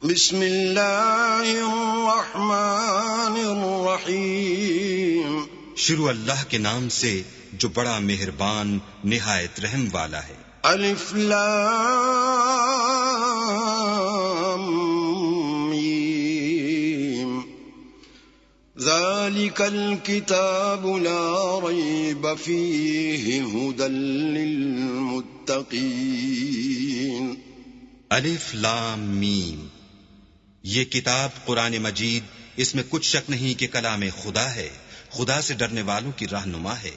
بسم اللہ الرحمن الرحیم. شروع اللہ کے نام سے جو بڑا مہربان نہایت رحم والا ہے. الف لام میم. ذلك الكتاب لا ريب فيه هدى للمتقين. الف لام میم. یہ کتاب قرآن مجید، اس میں کچھ شک نہیں کہ کلام خدا ہے، خدا سے ڈرنے والوں کی رہنما ہے.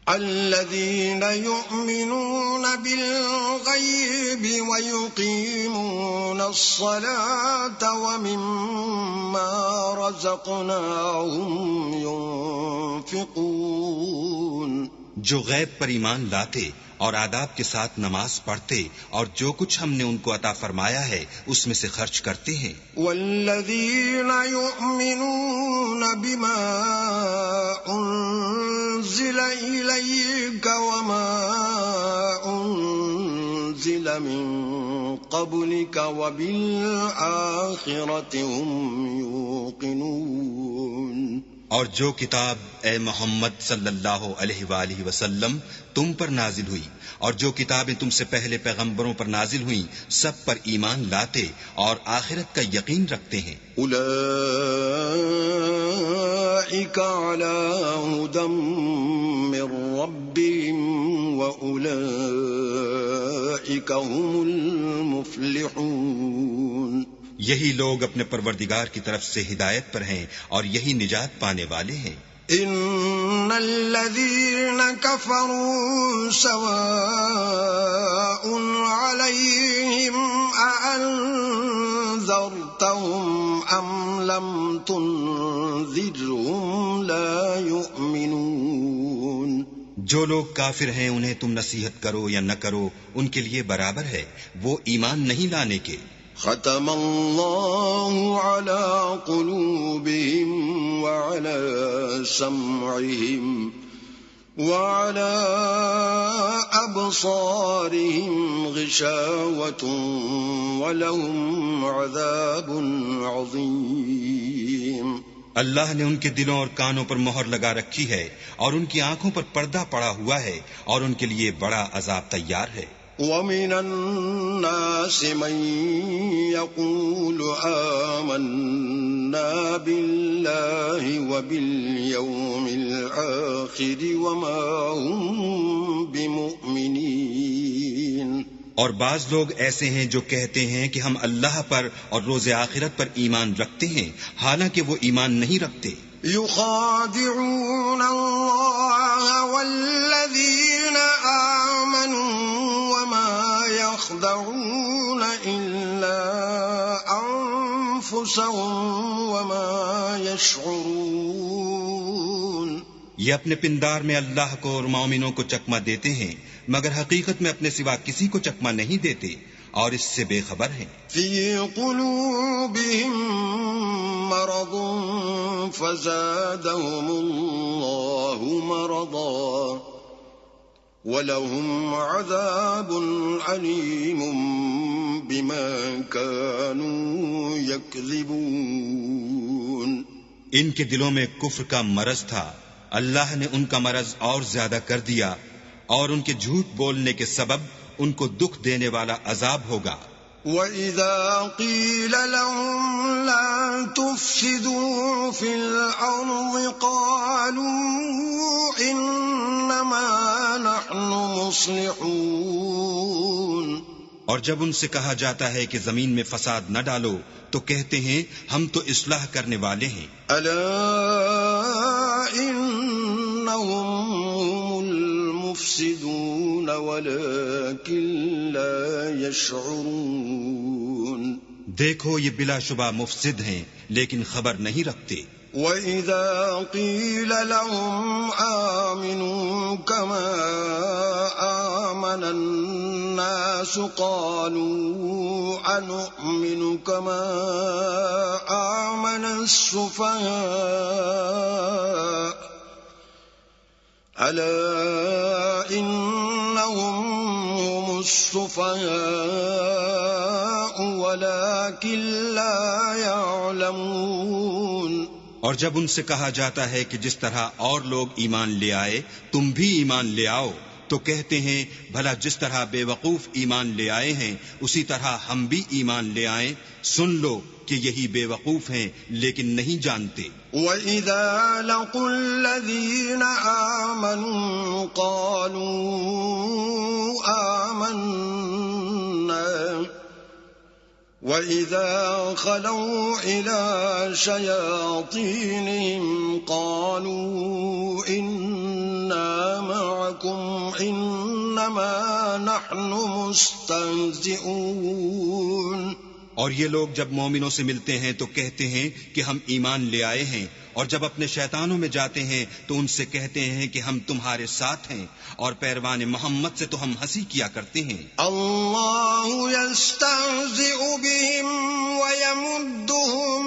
الذين يؤمنون بالغيب ويقيمون الصلاة ومما رزقناهم ينفقون. جو غیب پر ایمان لاتے اور آداب کے ساتھ نماز پڑھتے اور جو کچھ ہم نے ان کو عطا فرمایا ہے اس میں سے خرچ کرتے ہیں. والذین یؤمنون بما انزل الیک وما انزل من قبلک وبالآخرۃ هم یوقنون. اور جو کتاب اے محمد صلی اللہ علیہ وآلہ وسلم تم پر نازل ہوئی اور جو کتابیں تم سے پہلے پیغمبروں پر نازل ہوئیں سب پر ایمان لاتے اور آخرت کا یقین رکھتے ہیں. اولئک علی ھدی من ربہم واولئک هم المفلحون. یہی لوگ اپنے پروردگار کی طرف سے ہدایت پر ہیں اور یہی نجات پانے والے ہیں. ان الذین کفروا سواء علیہم اانذرتهم ام لم تنذرهم لا یؤمنون. جو لوگ کافر ہیں انہیں تم نصیحت کرو یا نہ کرو ان کے لیے برابر ہے، وہ ایمان نہیں لانے کے. ختم اللہ علی قلوبہم وعلی سمعہم وعلی ابصارہم غشاوۃ ولہم عذاب عظیم. اللہ نے ان کے دلوں اور کانوں پر مہر لگا رکھی ہے اور ان کی آنکھوں پر پردہ پڑا ہوا ہے اور ان کے لیے بڑا عذاب تیار ہے. وَمِنَ النَّاسِ مَن يَقُولُ آمَنَّا بِاللَّهِ وَبِالْيَوْمِ الْآخِرِ وَمَا هُمْ بِمُؤْمِنِينَ. اور بعض لوگ ایسے ہیں جو کہتے ہیں کہ ہم اللہ پر اور روز آخرت پر ایمان رکھتے ہیں، حالانکہ وہ ایمان نہیں رکھتے. يخادعون الله والذين آمنوا وما يخدعون إلا أنفسهم وما يشعرون. یہ اپنے پندار میں اللہ کو اور مومنوں کو چکمہ دیتے ہیں مگر حقیقت میں اپنے سوا کسی کو چکمہ نہیں دیتے اور اس سے بے خبر ہیں. في قلوبهم مرض فزادهم الله مرضا ولهم عذاب عليم بما كانوا يكذبون. ان کے دلوں میں کفر کا مرض تھا، اللہ نے ان کا مرض اور زیادہ کر دیا اور ان کے جھوٹ بولنے کے سبب ان کو دکھ دینے والا عذاب ہوگا. وَإِذَا قِيلَ لَهُمْ لَا تُفْسِدُوا فِي الْأَرْضِ قَالُوا إِنَّمَا نَحْنُ مُصْلِحُونَ. اور جب ان سے کہا جاتا ہے کہ زمین میں فساد نہ ڈالو تو کہتے ہیں ہم تو اصلاح کرنے والے ہیں. أَلَا إِنَّهُمْ هُمُ المفسدون ولكن لا يشعرون. دیکھو یہ بلا شبہ مفسد ہیں لیکن خبر نہیں رکھتے. وَإِذَا قِيلَ لَهُمْ آمِنُوا كَمَا آمَنَ النَّاسُ قَالُوا أَنُؤْمِنُ كَمَا آمَنَ السُّفَهَاءُ أَلَا إِنَّهُمْ هُمُ السُّفَهَاءُ ولكن لا يعلمون. اور جب ان سے کہا جاتا ہے کہ جس طرح اور لوگ ایمان لے آئے تم بھی ایمان لے آؤ، تو کہتے ہیں بھلا جس طرح بے وقوف ایمان لے آئے ہیں اسی طرح ہم بھی ایمان لے آئیں. سن لو کہ یہی بے وقوف ہیں لیکن نہیں جانتے. وَإِذَا لَقُوا الَّذِينَ آمَنُوا قَالُوا آمَنَّا وَإِذَا خَلَوْا إِلَى شَيَاطِينِهِمْ قَالُوا إِنَّا مَعَكُمْ إِنَّمَا نَحْنُ مُسْتَهْزِئُونَ. اور یہ لوگ جب مومنوں سے ملتے ہیں تو کہتے ہیں کہ ہم ایمان لے آئے ہیں، اور جب اپنے شیطانوں میں جاتے ہیں تو ان سے کہتے ہیں کہ ہم تمہارے ساتھ ہیں، اور پیروان محمد سے تو ہم ہنسی کیا کرتے ہیں. اللہ یستہزئ بہم ویمدہم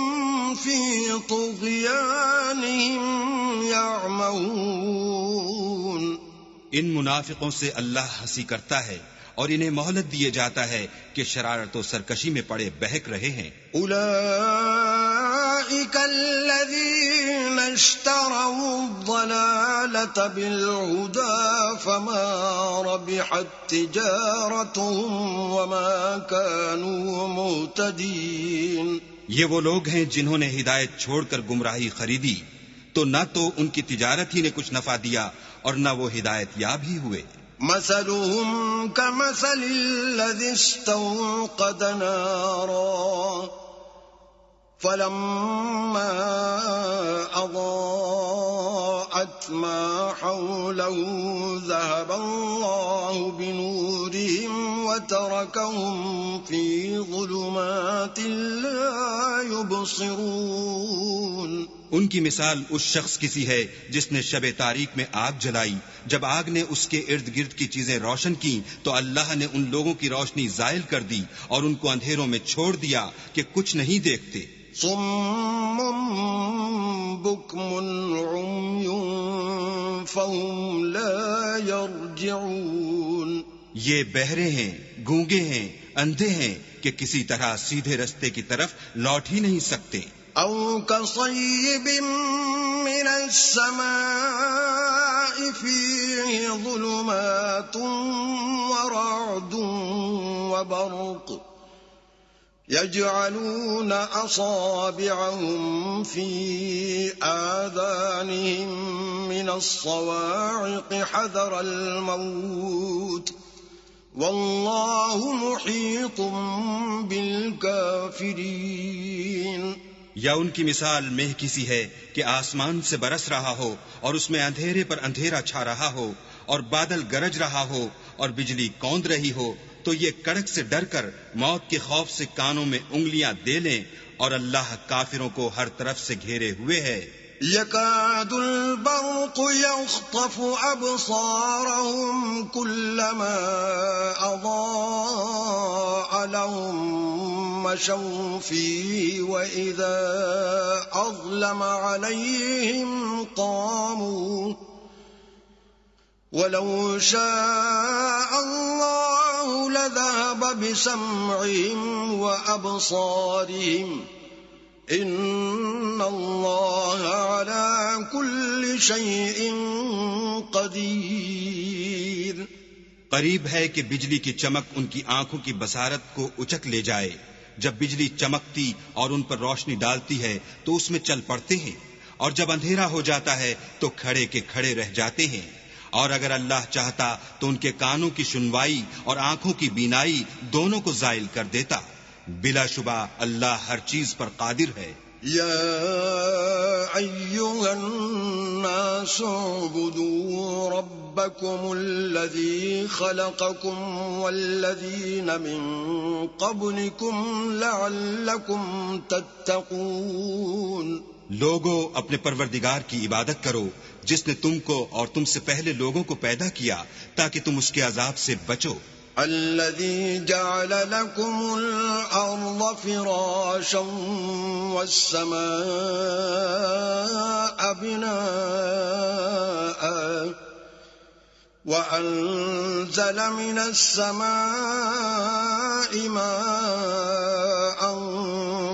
فی طغیانہم یعمہون. ان منافقوں سے اللہ ہنسی کرتا ہے اور انہیں مہلت دیے جاتا ہے کہ شرارت و سرکشی میں پڑے بہک رہے ہیں. اولئک الذین اشتروا الضلالة بالہدى فما ربحت تجارتهم وما كانوا مہتدین. یہ وہ لوگ ہیں جنہوں نے ہدایت چھوڑ کر گمراہی خریدی، تو نہ تو ان کی تجارت ہی نے کچھ نفع دیا اور نہ وہ ہدایت یاب ہی ہوئے. مثلهم كمثل الذي استوقد نارا فلما أضاءت ما حوله ذهب الله بنورهم وتركهم في ظلمات لا يبصرون. ان کی مثال اس شخص کی سی ہے جس نے شب تاریک میں آگ جلائی، جب آگ نے اس کے ارد گرد کی چیزیں روشن کی تو اللہ نے ان لوگوں کی روشنی زائل کر دی اور ان کو اندھیروں میں چھوڑ دیا کہ کچھ نہیں دیکھتے. صم بکم عمی فهم لا يرجعون. یہ بہرے ہیں، گونگے ہیں، اندھے ہیں کہ کسی طرح سیدھے رستے کی طرف لوٹ ہی نہیں سکتے. او كصيب من السماء فيه ظلمات ورعد وبرق يجعلون أصابعهم في آذانهم من الصواعق حذر الموت والله محيط بالكافرين. یا ان کی مثال مہ کی سی ہے کہ آسمان سے برس رہا ہو اور اس میں اندھیرے پر اندھیرا چھا رہا ہو اور بادل گرج رہا ہو اور بجلی کوند رہی ہو تو یہ کڑک سے ڈر کر موت کے خوف سے کانوں میں انگلیاں دے لیں، اور اللہ کافروں کو ہر طرف سے گھیرے ہوئے ہے. يكاد البرق يخطف أبصارهم كلما أضاء لهم مشوا فيه وإذا أظلم عليهم قاموا ولو شاء الله لذهب بسمعهم وأبصارهم ان اللہ علی کل شیء قدیر. قریب ہے کہ بجلی کی چمک ان کی آنکھوں کی بصارت کو اچک لے جائے. جب بجلی چمکتی اور ان پر روشنی ڈالتی ہے تو اس میں چل پڑتے ہیں، اور جب اندھیرا ہو جاتا ہے تو کھڑے کے کھڑے رہ جاتے ہیں. اور اگر اللہ چاہتا تو ان کے کانوں کی سنوائی اور آنکھوں کی بینائی دونوں کو زائل کر دیتا. بلا شبہ اللہ ہر چیز پر قادر ہے. یا ایھا الناس اعبدوا ربکم الذی خلقکم والذین من قبلکم لعلکم تتقون. لوگو اپنے پروردگار کی عبادت کرو جس نے تم کو اور تم سے پہلے لوگوں کو پیدا کیا تاکہ تم اس کے عذاب سے بچو. الذي جعل لكم الأرض فراشا والسماء بناء وأنزل من السماء ماء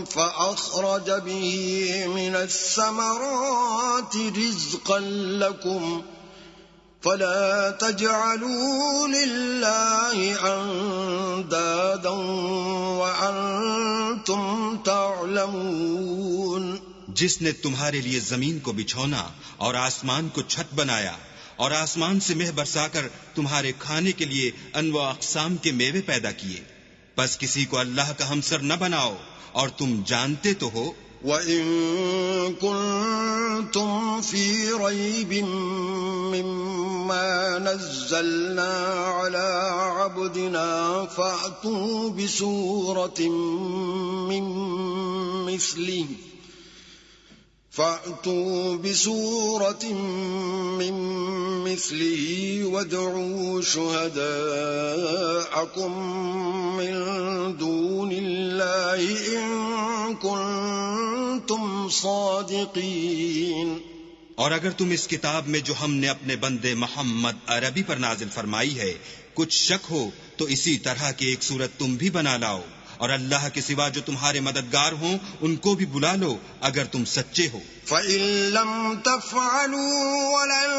فأخرج به من الثمرات رزقا لكم فلا تجعلوا لله أندادا وأنتم تعلمون. جس نے تمہارے لیے زمین کو بچھونا اور آسمان کو چھت بنایا اور آسمان سے مہ برسا کر تمہارے کھانے کے لیے انواع اقسام کے میوے پیدا کیے، بس کسی کو اللہ کا ہمسر نہ بناؤ اور تم جانتے تو ہو. وَإِن كُنتُمْ فِي رَيْبٍ مِّمَّا نَزَّلْنَا عَلَىٰ عَبْدِنَا فَأْتُوا بِسُورَةٍ مِّن مِّثْلِهِ وَادْعُوا شُهَدَاءَكُم مِّن دُونِ اللَّهِ إِن كُنتُمْ صَادِقِينَ. اور اگر تم اس کتاب میں جو ہم نے اپنے بندے محمد عربی پر نازل فرمائی ہے کچھ شک ہو تو اسی طرح کی ایک صورت تم بھی بنا لاؤ، اور اللہ کے سوا جو تمہارے مددگار ہوں ان کو بھی بلا لو اگر تم سچے ہو. فَإِن لَّمْ تَفْعَلُوا وَلَن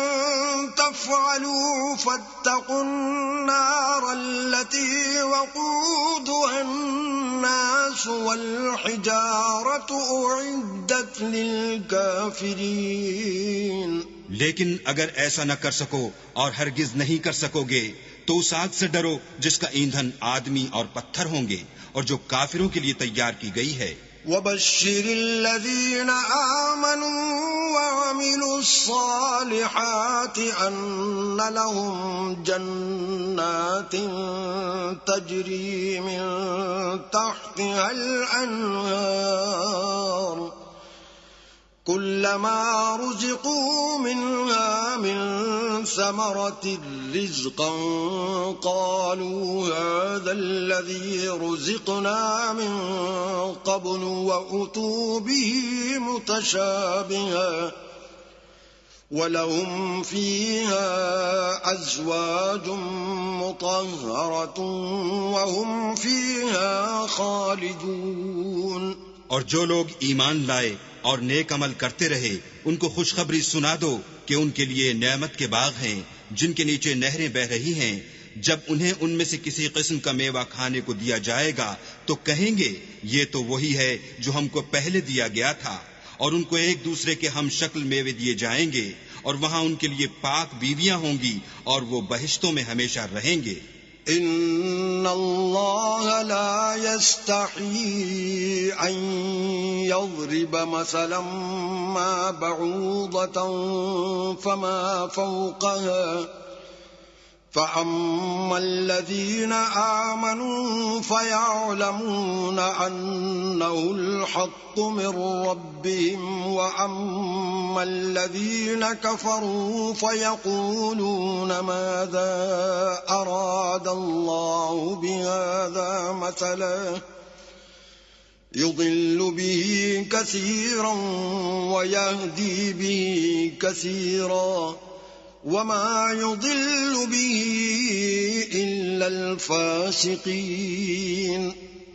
تَفْعَلُوا فَاتَّقُوا النَّارَ الَّتِي وَقُودُهَا النَّاسُ وَالْحِجَارَةُ أُعِدَّتْ لِلْكَافِرِينَ. لیکن اگر ایسا نہ کر سکو اور ہرگز نہیں کر سکو گے تو اس آگ سے ڈرو جس کا ایندھن آدمی اور پتھر ہوں گے اور جو کافروں کے لیے تیار کی گئی ہے. وَبَشِّرِ الَّذِينَ آمَنُوا وَعَمِلُوا الصَّالِحَاتِ أَنَّ لَهُمْ جَنَّاتٍ تَجْرِي مِن تَحْتِهَا الْأَنْهَارُ كُلَّمَا رُزِقُوا مِنْهَا مِن ثَمَرَةٍ رِزْقًا قَالُوا هَذَا الَّذِي رُزِقْنَا مِن قَبْلُ وَأُتُوا بِهِ مُتَشَابِهًا وَلَهُمْ فِيهَا أَزْوَاجٌ مُطَهَّرَةٌ وَهُمْ فِيهَا خَالِدُونَ. اور جو لوگ ایمان لائے اور نیک عمل کرتے رہے ان کو خوشخبری سنا دو کہ ان کے لیے نعمت کے باغ ہیں جن کے نیچے نہریں بہ رہی ہیں. جب انہیں ان میں سے کسی قسم کا میوہ کھانے کو دیا جائے گا تو کہیں گے یہ تو وہی ہے جو ہم کو پہلے دیا گیا تھا، اور ان کو ایک دوسرے کے ہم شکل میوے دیے جائیں گے اور وہاں ان کے لیے پاک بیویاں ہوں گی اور وہ بہشتوں میں ہمیشہ رہیں گے. ان اللہ لا يستحيي ان يضرب مثلا ما بعوضة فما فوقها فأما الذين آمنوا فيعلمون أنه الحق من ربهم وأما الذين كفروا فيقولون ماذا أراد الله بهذا مثلا يضل به كثيرا ويهدي به كثيرا وما يضل به إلا الفاسقين.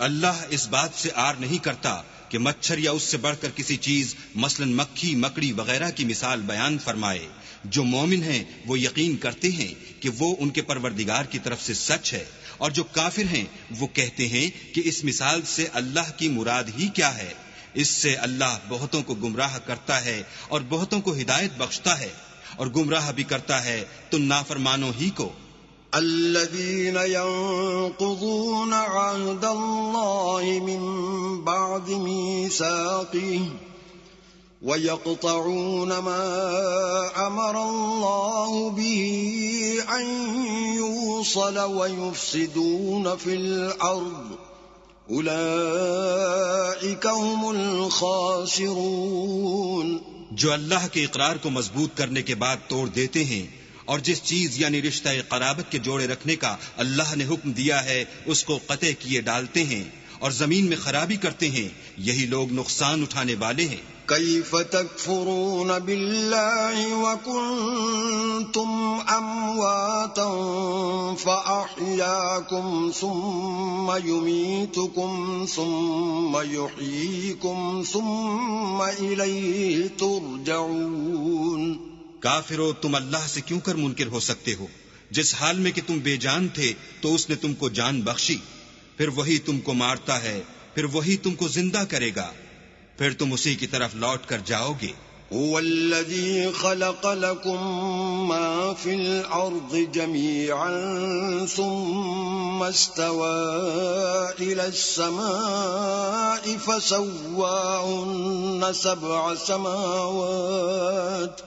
اللہ اس بات سے آر نہیں کرتا کہ مچھر یا اس سے بڑھ کر کسی چیز مثلا مکھی مکڑی وغیرہ کی مثال بیان فرمائے. جو مومن ہیں وہ یقین کرتے ہیں کہ وہ ان کے پروردگار کی طرف سے سچ ہے، اور جو کافر ہیں وہ کہتے ہیں کہ اس مثال سے اللہ کی مراد ہی کیا ہے. اس سے اللہ بہتوں کو گمراہ کرتا ہے اور بہتوں کو ہدایت بخشتا ہے، اور گمراہ بھی کرتا ہے تو نافرمانوں ہی کو. الذين ينقضون عهد الله من بعد ميثاقه ويقطعون ما أمر الله به أن يوصل ويفسدون في الأرض أولئك هم الخاسرون. جو اللہ کے اقرار کو مضبوط کرنے کے بعد توڑ دیتے ہیں اور جس چیز یعنی رشتہ قرابت کے جوڑے رکھنے کا اللہ نے حکم دیا ہے اس کو قطع کیے ڈالتے ہیں، اور زمین میں خرابی کرتے ہیں، یہی لوگ نقصان اٹھانے والے ہیں۔ كيف تكفرون بالله وكنتم أمواتا فأحياكم ثم يميتكم ثم يحييكم ثم إليه ترجعون۔ کافرو، تم اللہ سے کیوں کر منکر ہو سکتے ہو؟ جس حال میں کہ تم بے جان تھے تو اس نے تم کو جان بخشی، پھر وہی تم کو مارتا ہے، پھر وہی تم کو زندہ کرے گا، پھر تم اسی کی طرف لوٹ کر جاؤ گے۔ هو الذي خلق لكم ما في الأرض جميعا ثم استوى إلى السماء فسواهن 7 سماوات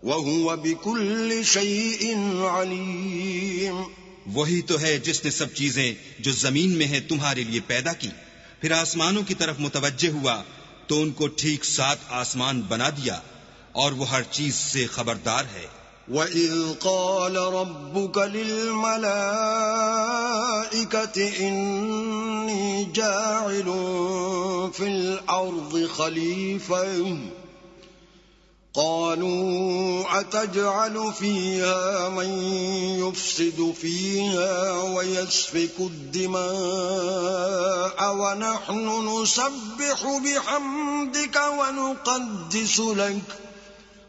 وهو بكل شيء عليم۔ وہی تو ہے جس نے سب چیزیں جو زمین میں ہیں تمہارے لیے پیدا کی، پھر آسمانوں کی طرف متوجہ ہوا تو ان کو ٹھیک 7 آسمان بنا دیا، اور وہ ہر چیز سے خبردار ہے۔ وَإِذْ قَالَ رَبُّكَ لِلْمَلَائِكَةِ إِنِّي جَاعِلٌ فِي الْأَرْضِ خَلِيفَةً قالوا أتجعل فيها من يفسد فيها ويسفك الدماء ونحن نسبح بحمدك ونقدس لك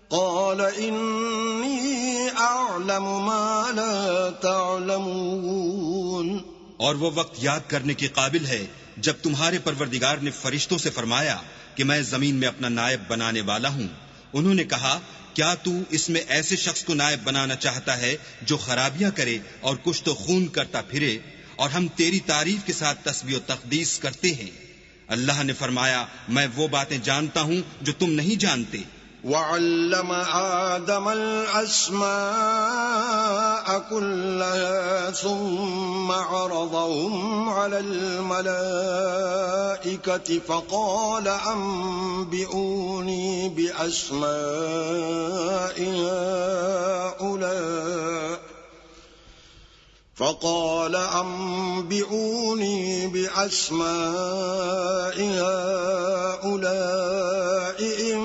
قال إني أعلم ما لا تعلمون۔ اور وہ وقت یاد کرنے کے قابل ہے جب تمہارے پروردگار نے فرشتوں سے فرمایا کہ میں زمین میں اپنا نائب بنانے والا ہوں۔ انہوں نے کہا کیا تو اس میں ایسے شخص کو نائب بنانا چاہتا ہے جو خرابیاں کرے اور کشت و خون کرتا پھرے، اور ہم تیری تعریف کے ساتھ تسبیح و تقدیس کرتے ہیں۔ اللہ نے فرمایا میں وہ باتیں جانتا ہوں جو تم نہیں جانتے۔ وَعَلَّمَ آدَمَ الْأَسْمَاءَ كُلَّهَا ثُمَّ عَرَضَهُمْ عَلَى الْمَلَائِكَةِ فَقَالَ أَنبِئُونِي بِأَسْمَاءِ هؤلاء إن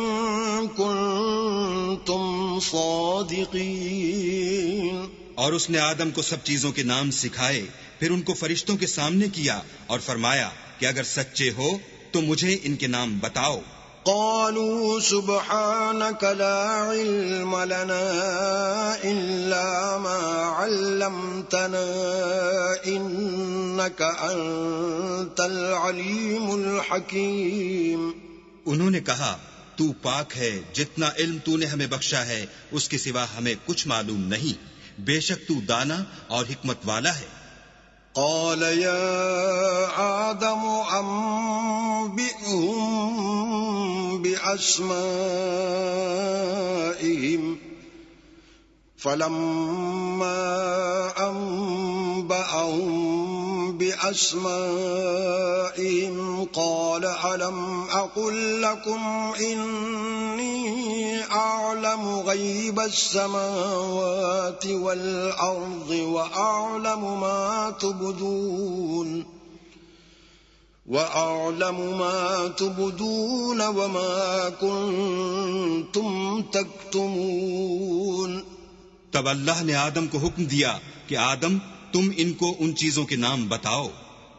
كنتم صادقين۔ اور اس نے آدم کو سب چیزوں کے نام سکھائے، پھر ان کو فرشتوں کے سامنے کیا اور فرمایا کہ اگر سچے ہو تو مجھے ان کے نام بتاؤ۔ قالوا سبحانك لا علم لنا إلا ما علمتنا إنك أنت العليم الحكيم۔ انہوں نے کہا تو پاک ہے، جتنا علم تو نے ہمیں بخشا ہے اس کے سوا ہمیں کچھ معلوم نہیں، بے شک تو دانا اور حکمت والا ہے۔ قال يا آدم أنبئهم بأسمائهم فلما أنبأهم بأسمائهم قال ألم أقل لكم إني أعلم غيب السماوات والأرض وأعلم ما تبدون وما كنتم تكتمون۔ تب اللہ نے آدم کو حکم دیا کہ آدم تم ان کو ان چیزوں کے نام بتاؤ۔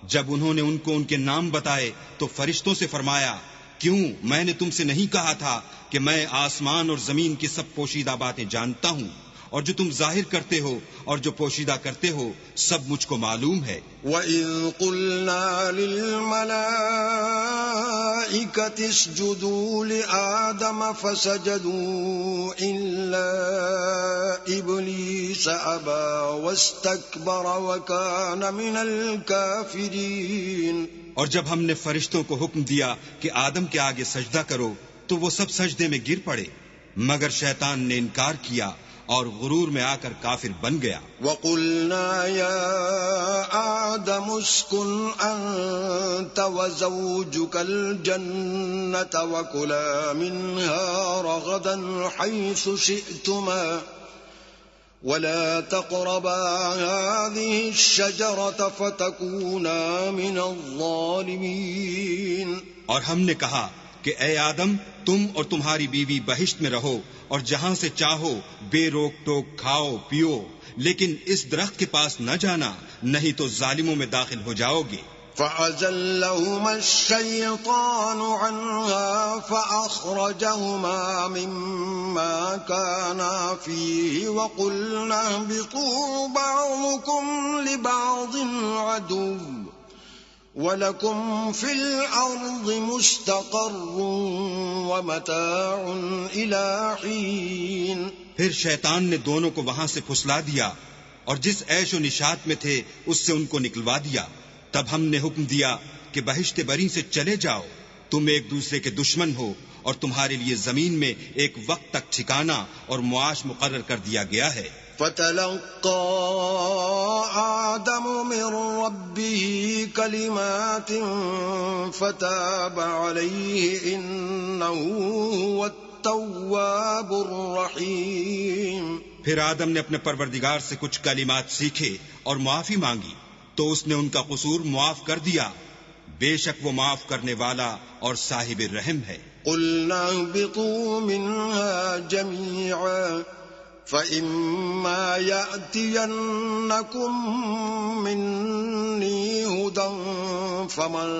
جب انہوں نے ان کو ان کے نام بتائے تو فرشتوں سے فرمایا کیوں میں نے تم سے نہیں کہا تھا کہ میں آسمان اور زمین کی سب پوشیدہ باتیں جانتا ہوں، اور جو تم ظاہر کرتے ہو اور جو پوشیدہ کرتے ہو سب مجھ کو معلوم ہے۔ وَإِذْ قُلْنَا لِلْمَلَائِكَةِ اسْجُدُوا لِآدَمَ فَسَجَدُوا إِلَّا إِبْلِيسَ أَبَى وَاسْتَكْبَرَ وَكَانَ مِنَ الْكَافِرِينَ۔ اور جب ہم نے فرشتوں کو حکم دیا کہ آدم کے آگے سجدہ کرو تو وہ سب سجدے میں گر پڑے، مگر شیطان نے انکار کیا اور غرور میں آ کر کافر بن گیا۔ وَقُلْنَا يَا آدَمُ اسْكُنْ أَنْتَ وَزَوْجُكَ الْجَنَّةَ وَكُلَا مِنْهَا رَغَدًا حَيْثُ شِئْتُمَا ولا تقربا هذه الشجرة فتكونا من الظالمين. اور ہم نے کہا کہ اے آدم تم اور تمہاری بیوی بہشت میں رہو اور جہاں سے چاہو بے روک ٹوک کھاؤ پیو، لیکن اس درخت کے پاس نہ جانا، نہیں تو ظالموں میں داخل ہو جاؤ گے. فأزلهما الشيطان عنها فأخرجهما مما كانا فيه وقلنا اهبطوا بعضكم لبعض عدو وَلَكُمْ فِي الْأَرْضِ مُسْتَقَرٌّ وَمَتَاعٌ إِلَىٰ حِينٍ. پھر شیطان نے دونوں کو وہاں سے پھسلا دیا اور جس عیش و نشاط میں تھے اس سے ان کو نکلوا دیا. تب ہم نے حکم دیا کہ بہشت بری سے چلے جاؤ، تم ایک دوسرے کے دشمن ہو اور تمہارے لیے زمین میں ایک وقت تک ٹھکانہ اور معاش مقرر کر دیا گیا ہے. فَتَلَقَّىٰ آدَمُ مِن رَّبِّهِ كَلِمَاتٍ فَتَابَ عَلَيْهِ إِنَّهُ هُوَ التَّوَّابُ الرَّحِيمُ. پھر آدم نے اپنے پروردگار سے کچھ کلمات سیکھے اور معافی مانگی تو اس نے ان کا قصور معاف کر دیا، بے شک وہ معاف کرنے والا اور صاحب رحم ہے. قُلْنَا اهْبِطُوا مِنْهَا جَمِيعًا فَإِمَّا يَأْتِيَنَّكُم مِّنِّي هُدًى فَمَن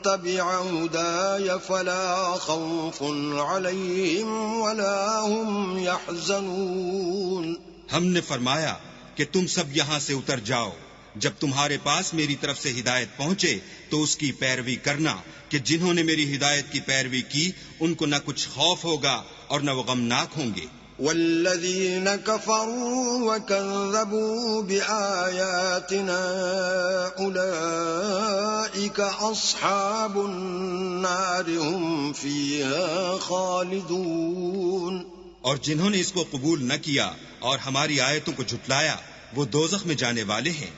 تَبِعَ هُدَايَ فَلَا خَوْفٌ عَلَيْهِمْ وَلَا هُمْ يَحْزَنُونَ. ہم نے فرمایا کہ تم سب یہاں سے اتر جاؤ، جب تمہارے پاس میری طرف سے ہدایت پہنچے تو اس کی پیروی کرنا کہ جنہوں نے میری ہدایت کی پیروی کی ان کو نہ کچھ خوف ہوگا اور نہ وہ غمناک ہوں گے. والذین کفروا وکذبوا بآیاتنا اولئک اصحاب النار هم فیہا خالدون. اور جنہوں نے اس کو قبول نہ کیا اور ہماری آیتوں کو جھٹلایا وہ دوزخ میں جانے والے ہیں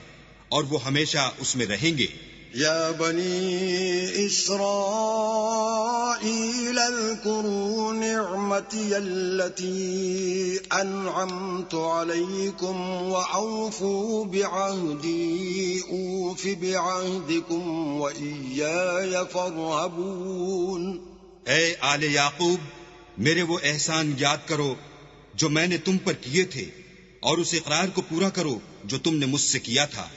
اور وہ ہمیشہ اس میں رہیں گے. یا بنی اسرائیل اذکروا نعمتی التي انعمت علیکم واوفوا بعہدی اوف بعہدکم وإیای فارہبون. اے آل یعقوب میرے وہ احسان یاد کرو جو میں نے تم پر کیے تھے اور اس اقرار کو پورا کرو جو تم نے مجھ سے کیا تھا.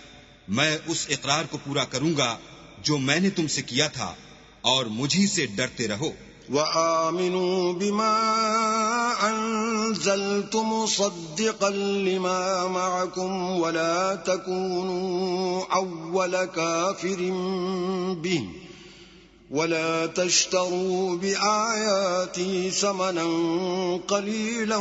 میں اس اقرار کو پورا کروں گا جو میں نے تم سے کیا تھا اور مجھی سے ڈرتے رہو. وَآمِنُوا بِمَا أَنزَلْتُ مُصَدِّقًا لِمَا مَعَكُمْ وَلَا تَكُونُوا أَوَّلَ كَافِرٍ بِهِ وَلَا تَشْتَرُوا بِآيَاتِي ثَمَنًا قَلِيلًا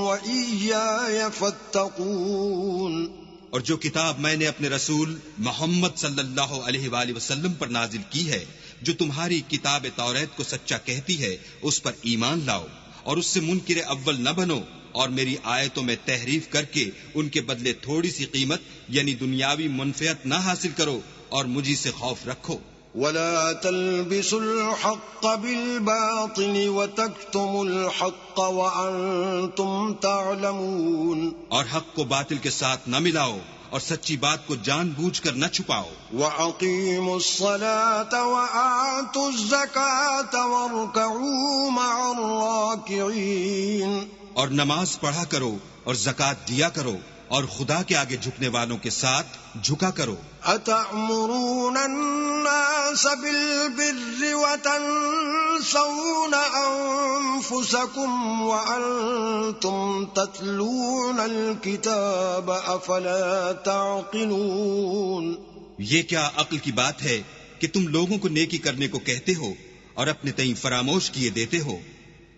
وَإِيَّايَ فَاتَّقُونِ. اور جو کتاب میں نے اپنے رسول محمد صلی اللہ علیہ وآلہ وسلم پر نازل کی ہے، جو تمہاری کتاب توریت کو سچا کہتی ہے، اس پر ایمان لاؤ اور اس سے منکر اول نہ بنو اور میری آیتوں میں تحریف کر کے ان کے بدلے تھوڑی سی قیمت یعنی دنیاوی منفعت نہ حاصل کرو اور مجھی سے خوف رکھو. وَلَا تَلْبِسُوا الْحَقَّ بِالْبَاطِلِ وَتَكْتُمُوا الْحَقَّ وَأَنْتُمْ تَعْلَمُونَ. اور حق کو باطل کے ساتھ نہ ملاؤ اور سچی بات کو جان بوجھ کر نہ چھپاؤ. وَأَقِيمُوا الصَّلَاةَ وَآتُوا الزَّكَاةَ وَارْكَعُوا مَعَ الرَّاكِعِينَ. اور نماز پڑھا کرو اور زکوٰۃ دیا کرو اور خدا کے آگے جھکنے والوں کے ساتھ جھکا کرو. أَتَأْمُرُونَ النَّاسَ بِالْبِرِّ وَتَنْسَوْنَ أَنفُسَكُمْ وَأَنْتُمْ تَتْلُونَ الْكِتَابَ أَفَلَا تَعْقِلُونَ. یہ کیا عقل کی بات ہے کہ تم لوگوں کو نیکی کرنے کو کہتے ہو اور اپنے تئیں فراموش کیے دیتے ہو،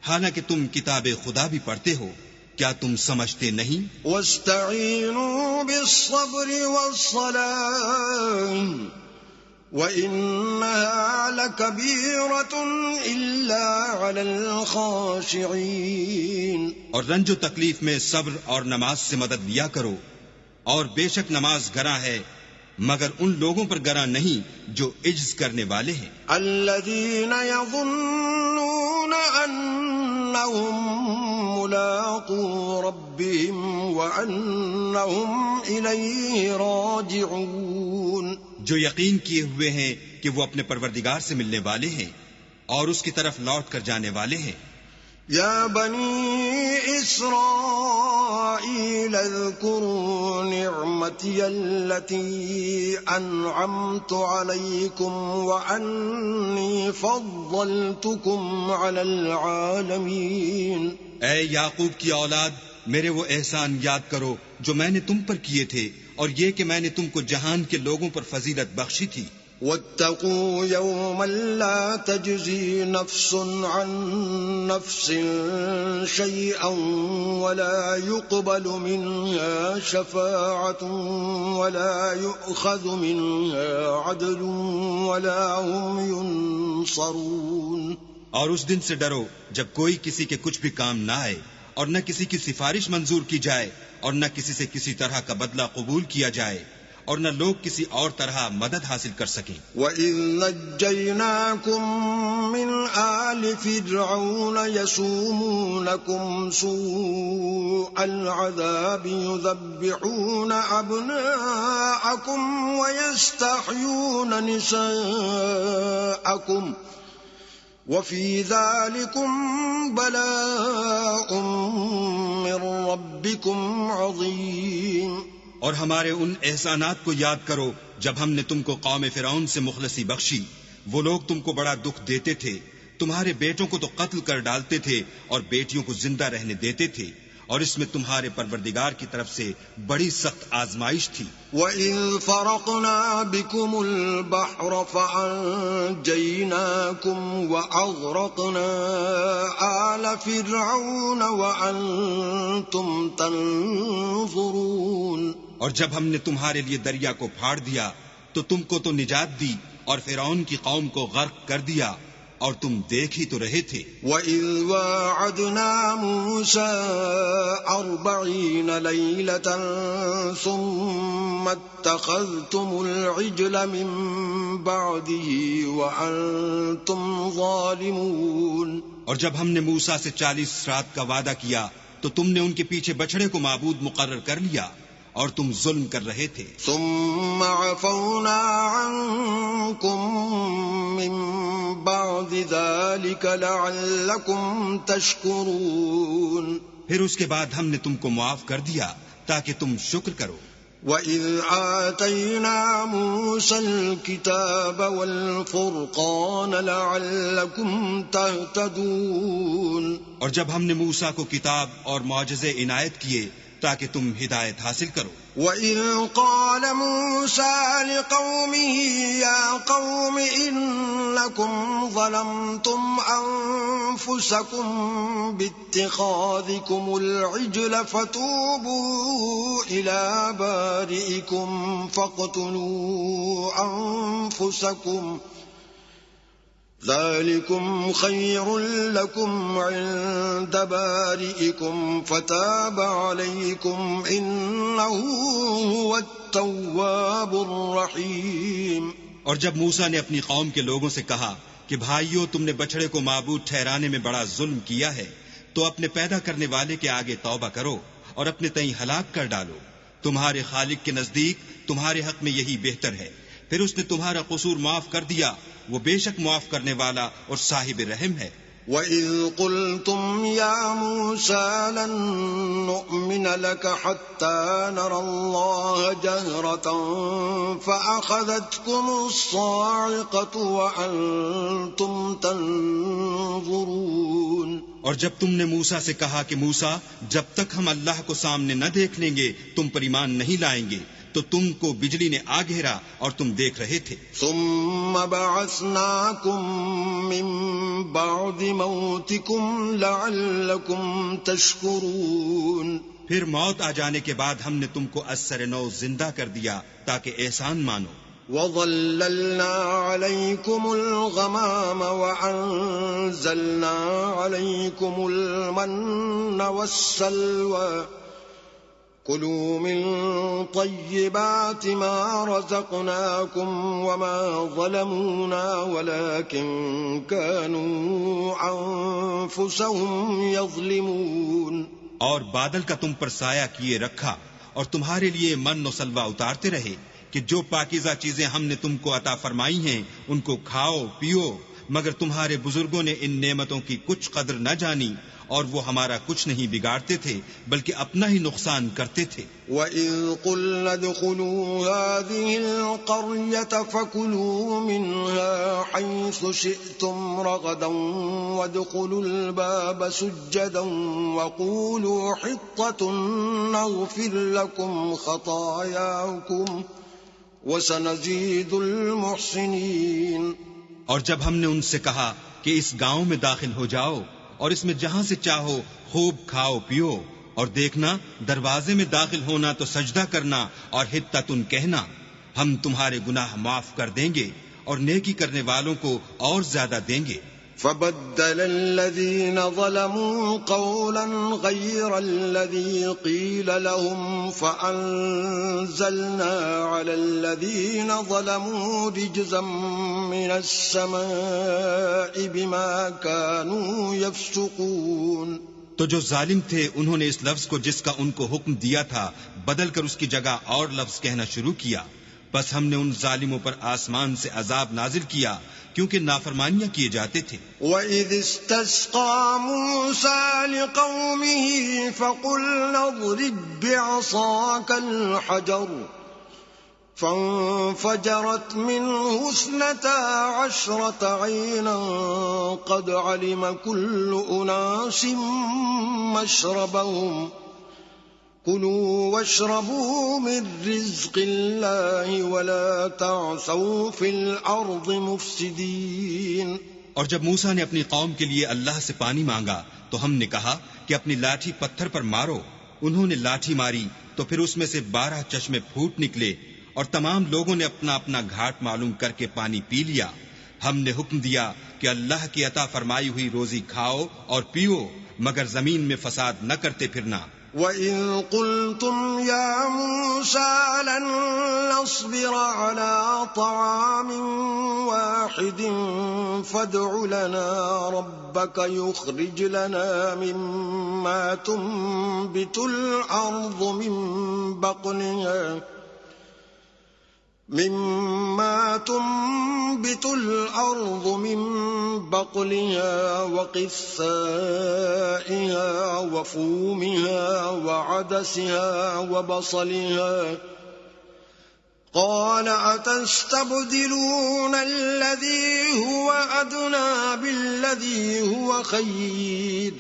حالانکہ تم کتاب خدا بھی پڑھتے ہو. کیا تم سمجھتے نہیں؟ وَاسْتَعِینُوا بِالصَّبْرِ وَالصَّلَاةِ وَإِنَّهَا لَكَبِيرَةٌ إِلَّا عَلَى الْخَاشِعِينَ. اور رنج و تکلیف میں صبر اور نماز سے مدد لیا کرو، اور بے شک نماز گراں ہے مگر ان لوگوں پر گراں نہیں جو عجز کرنے والے ہیں. الَّذِينَ يَظُنُّونَ أَنَّهُم ملاقو ربهم وأنهم إليه راجعون. جو یقین کیے ہوئے ہیں کہ وہ اپنے پروردگار سے ملنے والے ہیں اور اس کی طرف لوٹ کر جانے والے ہیں. يا بني إسرائيل اذكروا نعمتي التي أنعمت عليكم وأني فضلتكم على العالمين. اے یعقوب کی اولاد، میرے وہ احسان یاد کرو جو میں نے تم پر کیے تھے، اور یہ کہ میں نے تم کو جہان کے لوگوں پر فضیلت بخشی تھی. واتقوا يوما لا تجزي نفس عن نفس شيئا ولا يقبل منها شفاعة ولا يؤخذ منها عدل ولا هم ينصرون. اور اس دن سے ڈرو جب کوئی کسی کے کچھ بھی کام نہ آئے، اور نہ کسی کی سفارش منظور کی جائے، اور نہ کسی سے کسی طرح کا بدلہ قبول کیا جائے، اور نہ لوگ کسی اور طرح مدد حاصل کر سکیں. وَإِذْ نَجَّيْنَاكُمْ مِنْ آلِ فِرْعَوْنَ يَسُومُونَكُمْ سُوءَ الْعَذَابِ يُذَبِّحُونَ أَبْنَاءَكُمْ وَيَسْتَحْيُونَ نِسَاءَكُمْ وَفِي ذَلِكُمْ بَلَاءٌ مِّن رَّبِّكُمْ عَظِيمٌ. اور ہمارے ان احسانات کو یاد کرو جب ہم نے تم کو قوم فرعون سے مخلصی بخشی. وہ لوگ تم کو بڑا دکھ دیتے تھے، تمہارے بیٹوں کو تو قتل کر ڈالتے تھے اور بیٹیوں کو زندہ رہنے دیتے تھے، اور اس میں تمہارے پروردگار کی طرف سے بڑی سخت آزمائش تھی. وَإِذْ فَرَقْنَا بِكُمُ الْبَحْرَ فَأَنْجَيْنَاكُمْ وَأَغْرَقْنَا آلَ فِرْعَوْنَ وَأَنْتُمْ تَنْظُرُونَ. اور جب ہم نے تمہارے لیے دریا کو پھاڑ دیا تو تم کو تو نجات دی، اور فرعون کی قوم کو غرق کر دیا، اور تم دیکھ ہی تو رہے تھے. وَإِذْ وَاعَدْنَا مُوسَىٰ 40 لَيْلَةً ثُمَّ اتَّخَذْتُمُ الْعِجْلَ مِن بَعْدِهِ وَأَنْتُمْ ظَالِمُونَ. اور جب ہم نے موسیٰ سے 40 رات کا وعدہ کیا تو تم نے ان کے پیچھے بچڑے کو معبود مقرر کر لیا اور تم ظلم کر رہے تھے. ثم عفونا عنكم من بعد ذلك لعلكم تشكرون. پھر اس کے بعد ہم نے تم کو معاف کر دیا تاکہ تم شکر کرو. وَإِذْ آتَيْنَا مُوسَى الْكِتَابَ وَالْفُرْقَانَ لَعَلَّكُمْ تَهْتَدُونَ. اور جب ہم نے موسیٰ کو کتاب اور معجزے عنایت کیے تاکہ تم ہدایت حاصل کرو. وَإِذْ قَالَ مُوسَى لِقَوْمِهِ يَا قَوْمِ إِنَّكُمْ ظَلَمْتُمْ أَنفُسَكُمْ بِاتِّخَاذِكُمُ الْعِجْلَ فَتُوبُوا إِلَى بَارِئِكُمْ فَاقْتُلُوا أَنفُسَكُمْ ذَلِكُمْ خَيْرٌ لَكُمْ عِندَ بَارِئِكُمْ فَتَابَ عَلَيْكُمْ إِنَّهُ هُوَ التَّوَّابُ الرَّحِيمُ. اور جب موسیٰ نے اپنی قوم کے لوگوں سے کہا کہ بھائیو، تم نے بچڑے کو معبود ٹھہرانے میں بڑا ظلم کیا ہے، تو اپنے پیدا کرنے والے کے آگے توبہ کرو اور اپنے تئیں ہلاک کر ڈالو. تمہارے خالق کے نزدیک تمہارے حق میں یہی بہتر ہے. پھر اس نے تمہارا قصور معاف کر دیا، وہ بے شک معاف کرنے والا اور صاحب رحم ہے. وَإِذْ قُلْتُمْ يَا مُوسَىٰ لَن نُّؤْمِنَ لَكَ حَتَّىٰ نَرَى اللَّهَ جَهْرَةً فَأَخَذَتْكُمُ الصَّاعِقَةُ وَأَنْتُمْ تَنظُرُونَ. اور جب تم نے موسیٰ سے کہا کہ موسیٰ، جب تک ہم اللہ کو سامنے نہ دیکھ لیں گے تم پر ایمان نہیں لائیں گے، تو تم کو بجلی نے آ گھیرا اور تم دیکھ رہے تھے. ثم بعثناكم من بعد موتكم لعلكم تشكرون. پھر موت آ جانے کے بعد ہم نے تم کو از سر نو زندہ کر دیا تاکہ احسان مانو. وَظَلَّلْنَا عَلَيْكُمُ الْغَمَامَ وَأَنزَلْنَا عَلَيْكُمُ الْمَنَّ وَالسَّلْوَىٰ كلوا من طيبات ما رزقناكم وما ظلمونا ولكن كانوا أنفسهم يظلمون. اور بادل کا تم پر سایہ کیے رکھا اور تمہارے لیے من و سلوہ اتارتے رہے کہ جو پاکیزہ چیزیں ہم نے تم کو عطا فرمائی ہیں ان کو کھاؤ پیو، مگر تمہارے بزرگوں نے ان نعمتوں کی کچھ قدر نہ جانی اور وہ ہمارا کچھ نہیں بگاڑتے تھے بلکہ اپنا ہی نقصان کرتے تھے. وَإِذْ قُلْنَا ادْخُلُوا هَٰذِهِ الْقَرْيَةَ فَكُلُوا مِنْهَا حَيْثُ شِئْتُمْ رَغَدًا وَادْخُلُوا الْبَابَ سُجَّدًا وَقُولُوا حِطَّةٌ نَغْفِرْ لَكُمْ خَطَايَاكُمْ وَسَنَزِيدُ الْمُحْسِنِينَ. اور جب ہم نے ان سے کہا کہ اس گاؤں میں داخل ہو جاؤ اور اس میں جہاں سے چاہو خوب کھاؤ پیو، اور دیکھنا دروازے میں داخل ہونا تو سجدہ کرنا اور حطتن کہنا، ہم تمہارے گناہ معاف کر دیں گے اور نیکی کرنے والوں کو اور زیادہ دیں گے. فبدل الذين ظلموا قولا غير الذي قيل لهم فأنزلنا على الذين ظلموا رجزا من السماء بما كانوا يفسقون. تو جو ظالم تھے انہوں نے اس لفظ کو جس کا ان کو حکم دیا تھا بدل کر اس کی جگہ اور لفظ کہنا شروع کیا، بس ہم نے ان ظالموں پر آسمان سے عذاب نازل کیا کیونکہ نافرمانیاں کیے جاتے تھے. وَإِذِ اسْتَسْقَىٰ مُوسَىٰ لِقَوْمِهِ فَقُلْنَا اضْرِب بِّعَصَاكَ الْحَجَرَ فَانفَجَرَتْ مِنْهُ 12 عَيْنًا قَدْ عَلِمَ كُلُّ أُنَاسٍ مَّشْرَبَهُمْ كُلُوا وَاشْرَبُوا مِن رِّزْقِ اللَّهِ وَلَا تَعْثَوْا فِي الْأَرْضِ مُفْسِدِينَ. اور جب موسیٰ نے اپنی قوم کے لیے اللہ سے پانی مانگا تو ہم نے کہا کہ اپنی لاٹھی پتھر پر مارو. انہوں نے لاٹھی ماری تو پھر اس میں سے 12 چشمے پھوٹ نکلے اور تمام لوگوں نے اپنا اپنا گھاٹ معلوم کر کے پانی پی لیا. ہم نے حکم دیا کہ اللہ کی عطا فرمائی ہوئی روزی کھاؤ اور پیو، مگر زمین میں فساد نہ کرتے پھرنا. وَإِذْ قُلْتُمْ يَا مُوسَىٰ لَن نَّصْبِرَ عَلَىٰ طَعَامٍ وَاحِدٍ فَادْعُ لَنَا رَبَّكَ يُخْرِجْ لَنَا مِمَّا تُنبِتُ الْأَرْضُ من بقلها وقثائها وفومها وعدسها وبصلها قال أتستبدلون الذي هو أدنى بالذي هو خير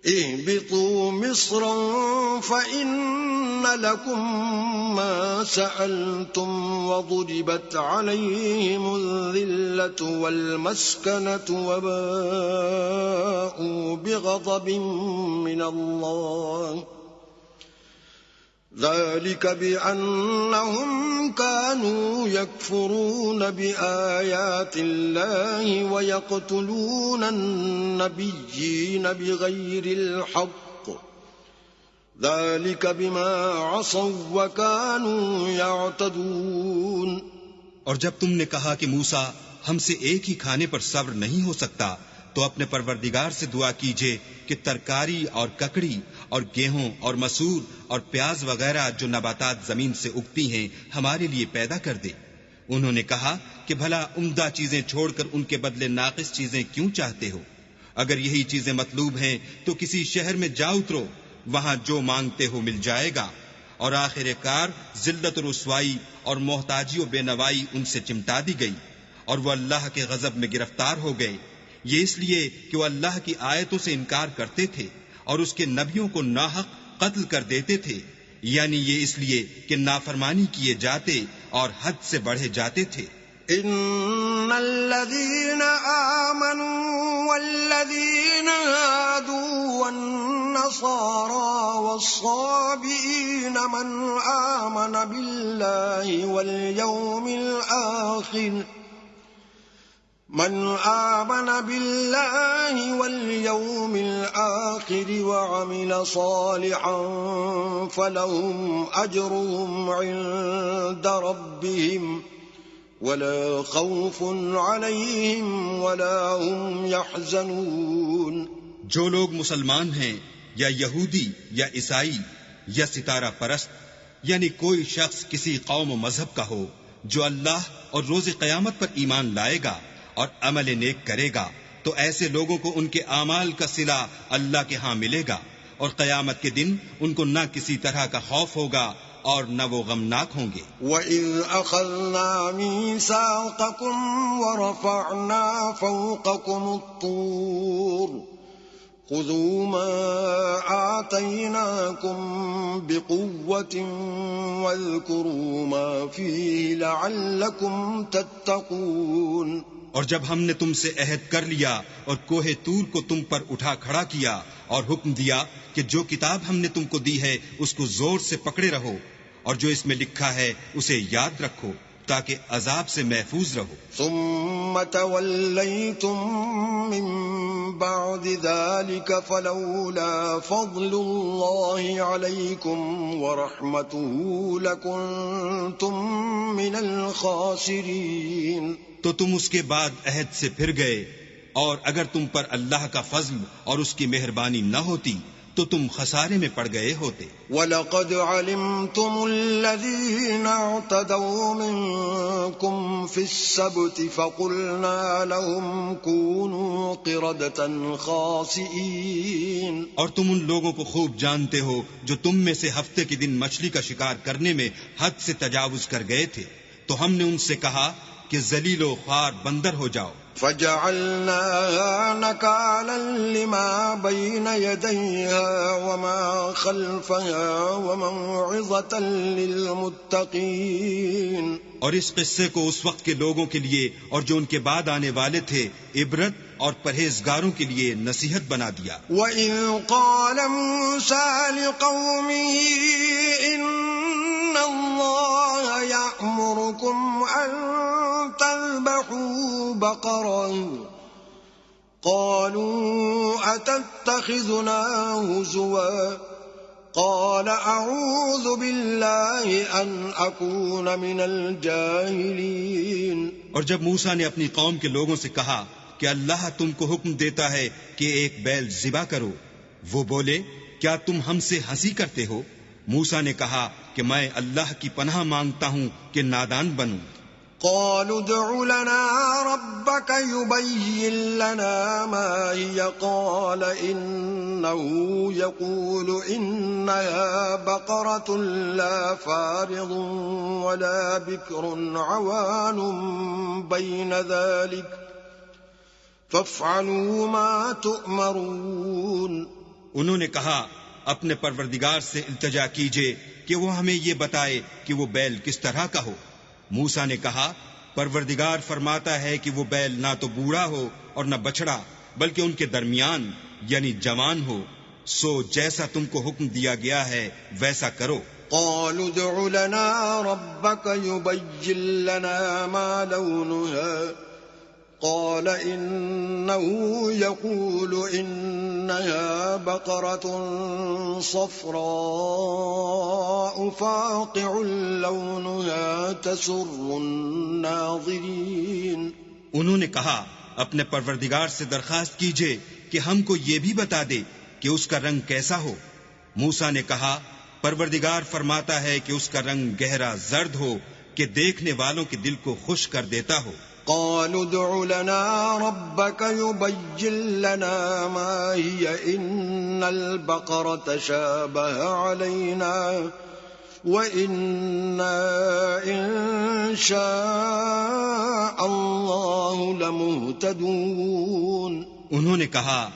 اهبطوا مصرا فإن لكم ما سألتم وضربت عليهم الذلة والمسكنة وباءوا بغضب من الله ذلك بأنهم كانوا يكفرون بآيات الله ويقتلون النبيين بغير الحق ذلك بما عصوا وكانوا يعتدون. اور جب تم نے کہا کہ موسیٰ ہم سے ایک ہی کھانے پر صبر نہیں ہو سکتا تو اپنے پروردگار سے دعا کیجئے کہ ترکاری اور ککڑی اور گیہوں اور مسور اور پیاز وغیرہ جو نباتات زمین سے اگتی ہیں ہمارے لیے پیدا کر دے. انہوں نے کہا کہ بھلا عمدہ چیزیں چھوڑ کر ان کے بدلے ناقص چیزیں کیوں چاہتے ہو؟ اگر یہی چیزیں مطلوب ہیں تو کسی شہر میں جا اترو، وہاں جو مانگتے ہو مل جائے گا. اور آخر کار ذلت و رسوائی اور محتاجی و بے نوائی ان سے چمٹا دی گئی اور وہ اللہ کے غضب میں گرفتار ہو گئے. یہ اس لیے کہ وہ اللہ کی آیتوں سے انکار کرتے تھے اور اس کے نبیوں کو ناحق قتل کر دیتے تھے، یعنی یہ اس لیے کہ نافرمانی کیے جاتے اور حد سے بڑھے جاتے تھے. ان الذين آمنوا والذين هادوا والنصارى والصابئين من آمن بالله واليوم الآخر من آمن بالله واليوم الآخر وعمل صالحا فلهم أجرهم عند ربهم ولا خوف عليهم ولا هم يحزنون. جو لوگ مسلمان ہیں یا یہودی یا عیسائی یا ستارہ پرست یعنی کوئی شخص کسی قوم و مذہب کا ہو جو اللہ اور روز قیامت پر ایمان لائے گا اور عمل نیک کرے گا تو ایسے لوگوں کو ان کے اعمال کا صلہ اللہ کے ہاں ملے گا اور قیامت کے دن ان کو نہ کسی طرح کا خوف ہوگا اور نہ وہ غمناک ہوں گے. وَإِذْ أَخَذْنَا مِيثَاقَكُمْ وَرَفَعْنَا فَوْقَكُمُ الطُّورَ خُذُوا مَا آتَيْنَاكُمْ بِقُوَّةٍ وَاذْكُرُوا مَا فِيهِ لَعَلَّكُمْ تَتَّقُونَ. اور جب ہم نے تم سے عہد کر لیا اور کوہ طور کو تم پر اٹھا کھڑا کیا اور حکم دیا کہ جو کتاب ہم نے تم کو دی ہے اس کو زور سے پکڑے رہو اور جو اس میں لکھا ہے اسے یاد رکھو تاکہ عذاب سے محفوظ رہو. ثم تولیتم من بعد ذلك فلولا فضل اللہ علیکم ورحمته لکنتم من الخاسرین. تو تم اس کے بعد عہد سے پھر گئے اور اگر تم پر اللہ کا فضل اور اس کی مہربانی نہ ہوتی تو تم خسارے میں پڑ گئے ہوتے. وَلَقَدْ عَلِمْتُمُ الَّذِينَ اعْتَدَوْا مِنْكُمْ فِي السَّبْتِ فَقُلْنَا لَهُمْ كُونُوا قِرَدَةً خَاسِئِينَ. اور تم ان لوگوں کو خوب جانتے ہو جو تم میں سے ہفتے کے دن مچھلی کا شکار کرنے میں حد سے تجاوز کر گئے تھے تو ہم نے ان سے کہا کہ ذلیل و خوار بندر ہو جاؤ. فَجَعَلْنَاهَا نَكَالًا لِمَا بَيْنَ يَدَيْهَا وَمَا خَلْفَهَا وَمَوْعِظَةً لِلْمُتَّقِينَ. اور اس قصے کو اس وقت کے لوگوں کے لیے اور جو ان کے بعد آنے والے تھے عبرت اور پرہیزگاروں کے لیے نصیحت بنا دیا. وَإِذْ قَالَ مُوسَىٰ لِقَوْمِهِ إِنَّ اللَّهَ يَأْمُرُكُمْ أَن تذبحوا بقرة قالوا أتتخذنا هزوا قال أعوذ بالله أن أكون من الجاهلين. اور جب موسیٰ نے اپنی قوم کے لوگوں سے کہا کہ اللہ تم کو حکم دیتا ہے کہ ایک بیل ذبح کرو وہ بولے کیا تم ہم سے ہنسی کرتے ہو. موسیٰ نے کہا کہ میں اللہ کی پناہ مانگتا ہوں کہ نادان بنوں. قالوا ادع لنا ربك يبين لنا ما هي قال إنه يقول إنها بقرة لا فارض ولا بكر عوان بين ذلك فافعلوا ما تؤمرون. انہوں نے کہا اپنے پروردگار سے التجا کیجئے کہ وہ ہمیں یہ بتائے کہ وہ بیل کس طرح کا ہو. موسیٰ نے کہا پروردگار فرماتا ہے کہ وہ بیل نہ تو بوڑھا ہو اور نہ بچڑا بلکہ ان کے درمیان یعنی جوان ہو سو جیسا تم کو حکم دیا گیا ہے ویسا کرو. قالوا ادع لنا ربك يبين لنا ما لونها قال إنه يقول إنها بقرة صفراء فاقع لونها تسر الناظرين. انہوں نے کہا اپنے پروردگار سے درخواست کیجئے کہ ہم کو یہ بھی بتا دے کہ اس کا رنگ کیسا ہو. موسیٰ نے کہا پروردگار فرماتا ہے کہ اس کا رنگ گہرا زرد ہو کہ دیکھنے والوں کے دل کو خوش کر دیتا ہو. قالوا ادع لنا ربك يبين لنا ما هي إن البقرة شابه علينا وإنا إن شاء الله لمهتدون. انہوں نے کہا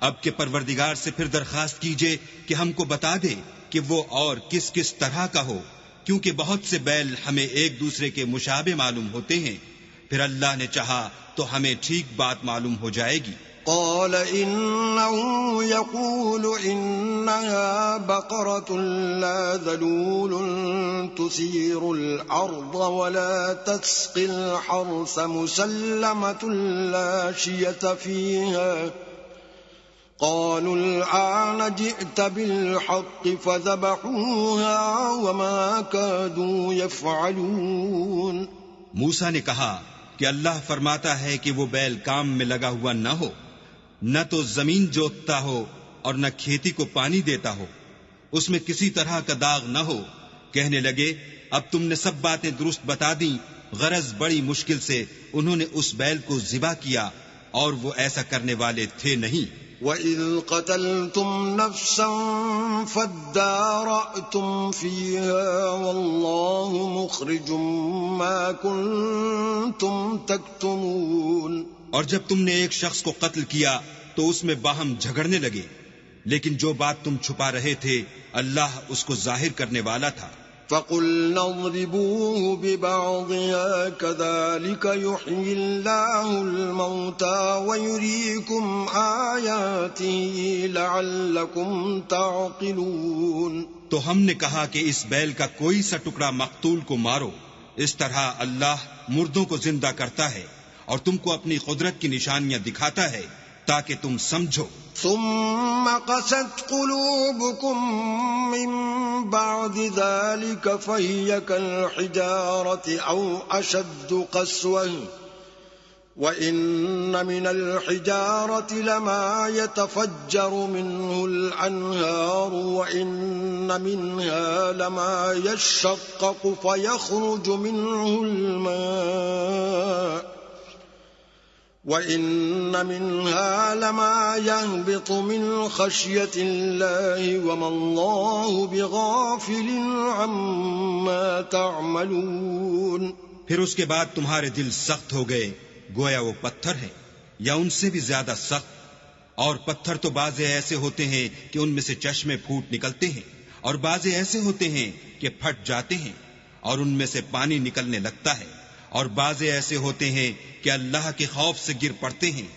اب کے پروردگار سے پھر درخواست کیجئے کہ ہم کو بتا دے کہ وہ اور کس کس طرح کا ہو کیونکہ بہت سے بیل ہمیں ایک دوسرے کے مشابہ معلوم ہوتے ہیں. پھر اللہ نے چاہا تو ہمیں ٹھیک بات معلوم ہو جائے گی. قال إنه يقول إنها بقرة لا ذلول تثير الأرض ولا تسقي الحرث مسلمة لا شية فيها قالوا الآن جئت بالحق فذبحوها وما كادوا يفعلون. موسیٰ نے کہا کہ اللہ فرماتا ہے کہ وہ بیل کام میں لگا ہوا نہ ہو، نہ تو زمین جوتتا ہو اور نہ کھیتی کو پانی دیتا ہو، اس میں کسی طرح کا داغ نہ ہو. کہنے لگے اب تم نے سب باتیں درست بتا دیں، غرض بڑی مشکل سے انہوں نے اس بیل کو ذبح کیا اور وہ ایسا کرنے والے تھے نہیں. وَإِذْ قَتَلْتُمْ نَفْسًا فَادَّارَأْتُمْ فِيهَا وَاللَّهُ مُخْرِجٌ مَا كُنْتُمْ تَكْتُمُونَ. اور جب تم نے ایک شخص کو قتل کیا تو اس میں باہم جھگڑنے لگے، لیکن جو بات تم چھپا رہے تھے اللہ اس کو ظاہر کرنے والا تھا. فَقُلْنَا اضْرِبُوهُ بِبَعْضِهَا كَذَلِكَ يُحْيِي اللَّهُ الْمَوْتَى وَيُرِيكُمْ آيَاتِهِ لَعَلَّكُمْ تَعْقِلُونَ. تو ہم نے کہا کہ اس بیل کا کوئی سا ٹکڑا مقتول کو مارو، اس طرح اللہ مردوں کو زندہ کرتا ہے اور تم کو اپنی قدرت کی نشانیاں دکھاتا ہے تاکہ تم سمجھو. ثم قست قلوبكم من بعد ذلك فهي كالحجارة أو أشد قسوة وإن من الحجارة لما يتفجر منه الأنهار وإن منها لما يشقق فيخرج منه الماء وَإِنَّ مِنْهَا لَمَا يَهْبِطُ مِنْ خَشْيَةِ اللَّهِ وَمَا اللَّهُ بِغَافِلٍ عَمَّا تَعْمَلُونَ. پھر اس کے بعد تمہارے دل سخت ہو گئے گویا وہ پتھر ہیں یا ان سے بھی زیادہ سخت. اور پتھر تو بعض ایسے ہوتے ہیں کہ ان میں سے چشمے پھوٹ نکلتے ہیں اور بعض ایسے ہوتے ہیں کہ پھٹ جاتے ہیں اور ان میں سے پانی نکلنے لگتا ہے اور بعض ایسے ہوتے ہیں کہ اللہ کے خوف سے گر پڑتے ہیں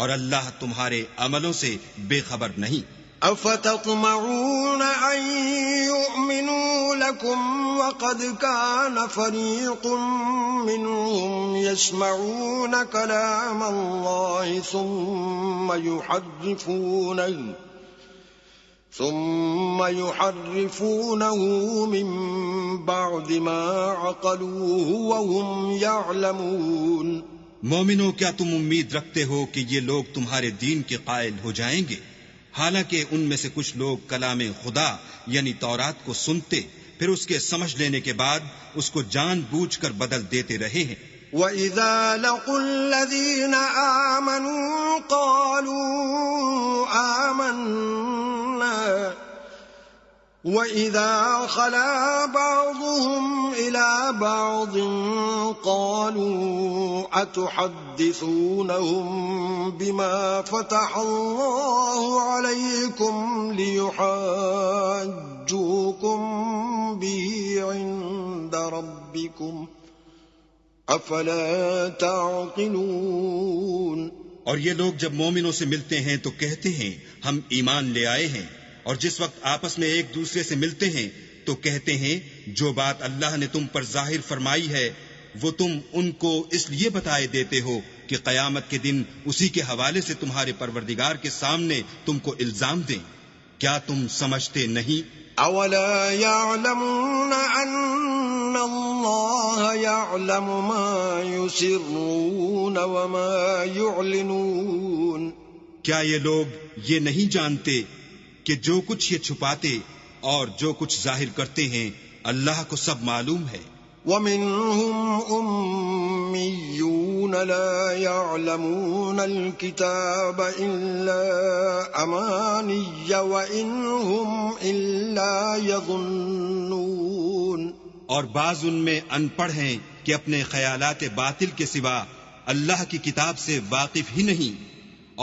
اور اللہ تمہارے عملوں سے بے خبر نہیں. افتطمعون ان يؤمنوا لكم وقد كان فريق منهم يسمعون كلام الله ثم يحرفونه من بعد ما عقلوه وهم يعلمون. مومنو کیا تم امید رکھتے ہو کہ یہ لوگ تمہارے دین کے قائل ہو جائیں گے حالانکہ ان میں سے کچھ لوگ کلام خدا یعنی تورات کو سنتے پھر اس کے سمجھ لینے کے بعد اس کو جان بوجھ کر بدل دیتے رہے ہیں. وَإِذَا لَقُوا الَّذِينَ آمَنُوا قَالُوا آمَنَّا وَإِذَا خَلَا بَعْضُهُمْ إِلَى بَعْضٍ قَالُوا أَتُحَدِّثُونَهُم بِمَا فَتَحَ اللَّهُ عَلَيْكُمْ لِيُحَاجُّوكُم بِهِ عِندَ رَبِّكُمْ افلا تعقلون. اور یہ لوگ جب مومنوں سے ملتے ہیں تو کہتے ہیں ہم ایمان لے آئے ہیں، اور جس وقت آپس میں ایک دوسرے سے ملتے ہیں تو کہتے ہیں جو بات اللہ نے تم پر ظاہر فرمائی ہے وہ تم ان کو اس لیے بتائے دیتے ہو کہ قیامت کے دن اسی کے حوالے سے تمہارے پروردگار کے سامنے تم کو الزام دیں. کیا تم سمجھتے نہیں؟ اولا يعلمون ان اللہ يعلم ما يسرون وما يعلنون. کیا یہ لوگ یہ نہیں جانتے کہ جو کچھ یہ چھپاتے اور جو کچھ ظاہر کرتے ہیں اللہ کو سب معلوم ہے. وَمِنْهُمْ أُمِّيُّونَ لَا يَعْلَمُونَ الْكِتَابَ إِلَّا أَمَانِيَّ وَإِنْ هُمْ إِلَّا يَظُنُّونَ. اور بعض ان میں ان پڑھ ہیں کہ اپنے خیالات باطل کے سوا اللہ کی کتاب سے واقف ہی نہیں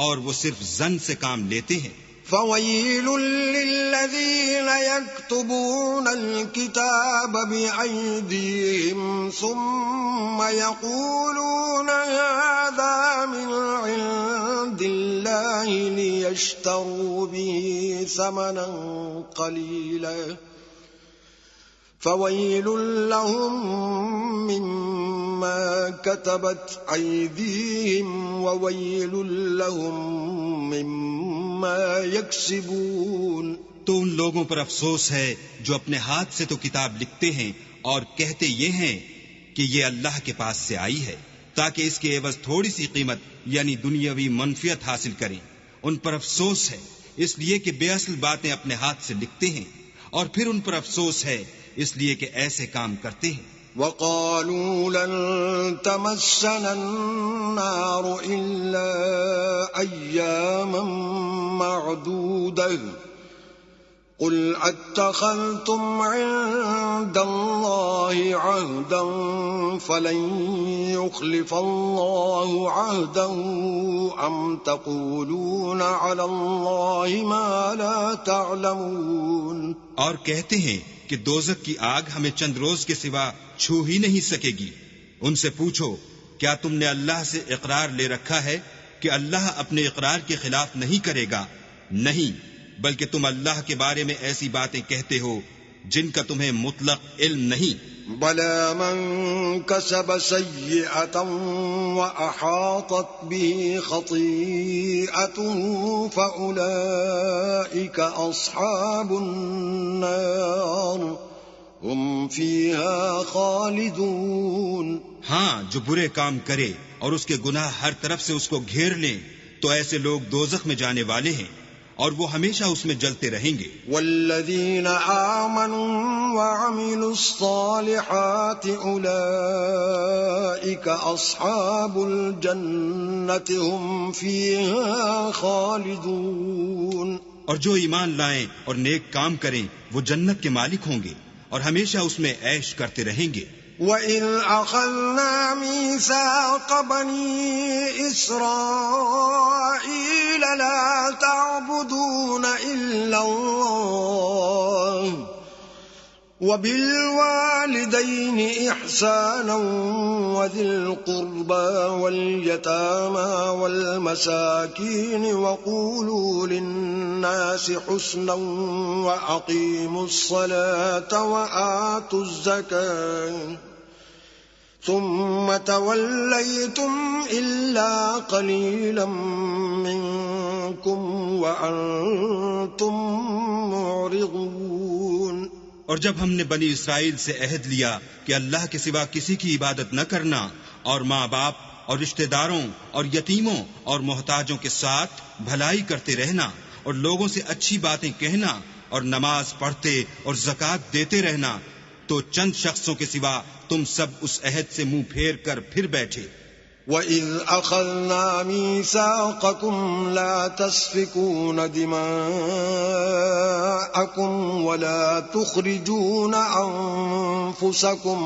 اور وہ صرف ظن سے کام لیتے ہیں. فَوَيْلٌ لِّلَّذِينَ يَكْتُبُونَ الْكِتَابَ بِأَيْدِيهِمْ ثُمَّ يَقُولُونَ هَٰذَا مِنْ عِندِ اللَّهِ ليشتروا به ثمنا قليلا فويل لهم مما كتبت أيديهم وويل لهم مما يكسبون. تو ان لوگوں پر افسوس ہے جو اپنے ہاتھ سے تو کتاب لکھتے ہیں اور کہتے یہ ہیں کہ یہ اللہ کے پاس سے آئی ہے تاکہ اس کے عوض تھوڑی سی قیمت یعنی دنیاوی منفیت حاصل کریں. ان پر افسوس ہے اس لیے کہ بے اصل باتیں اپنے ہاتھ سے لکھتے ہیں، اور پھر ان پر افسوس ہے اس لیے کہ ایسے کام کرتے ہیں. وقالوا لن تمسنا النار إلا أياما معدودة قل اتخذتم عند الله عهدا فلن يخلف الله عهده أم تقولون على الله ما لا تعلمون. اور کہتے ہیں کہ دوزخ کی آگ ہمیں چند روز کے سوا چھو ہی نہیں سکے گی. ان سے پوچھو کیا تم نے اللہ سے اقرار لے رکھا ہے کہ اللہ اپنے اقرار کے خلاف نہیں کرے گا؟ نہیں، بلکہ تم اللہ کے بارے میں ایسی باتیں کہتے ہو جن کا تمہیں مطلق علم نہیں. بلى من كسب سيئة وأحاطت به خطيئته فأولئك أصحاب النار هم فيها خالدون. ہاں، جو برے کام کرے اور اس کے گناہ ہر طرف سے اس کو گھیر لیں تو ایسے لوگ دوزخ میں جانے والے ہیں اور وہ ہمیشہ اس میں جلتے رہیں گے. والذین آمنوا وعملوا الصالحات اولئک اصحاب الجنة هم فیہا خالدون. اور جو ایمان لائیں اور نیک کام کریں وہ جنت کے مالک ہوں گے اور ہمیشہ اس میں عیش کرتے رہیں گے. وَإِذْ أَخَذْنَا مِيثَاقَ بَنِي إِسْرَائِيلَ لَا تَعْبُدُونَ إِلَّا اللَّهَ وَبِالْوَالِدَيْنِ إِحْسَانًا وَذِي الْقُرْبَى وَالْيَتَامَى وَالْمَسَاكِينِ وَقُولُوا لِلنَّاسِ حُسْنًا وَأَقِيمُوا الصَّلَاةَ وَآتُوا الزَّكَاةَ ثم توليتم إلا قليلا منكم وأنتم معرضون. اور جب ہم نے بنی اسرائیل سے عہد لیا کہ اللہ کے سوا کسی کی عبادت نہ کرنا اور ماں باپ اور رشتہ داروں اور یتیموں اور محتاجوں کے ساتھ بھلائی کرتے رہنا اور لوگوں سے اچھی باتیں کہنا اور نماز پڑھتے اور زکوٰۃ دیتے رہنا، تو چند شخصوں کے سوا تم سب اس عہد سے منہ پھیر کر پھر بیٹھے. وَإِذْ أَخَذْنَا مِيثَاقَكُمْ لَا تَسْفِكُونَ دِمَاءَكُمْ وَلَا تُخْرِجُونَ أَنفُسَكُمْ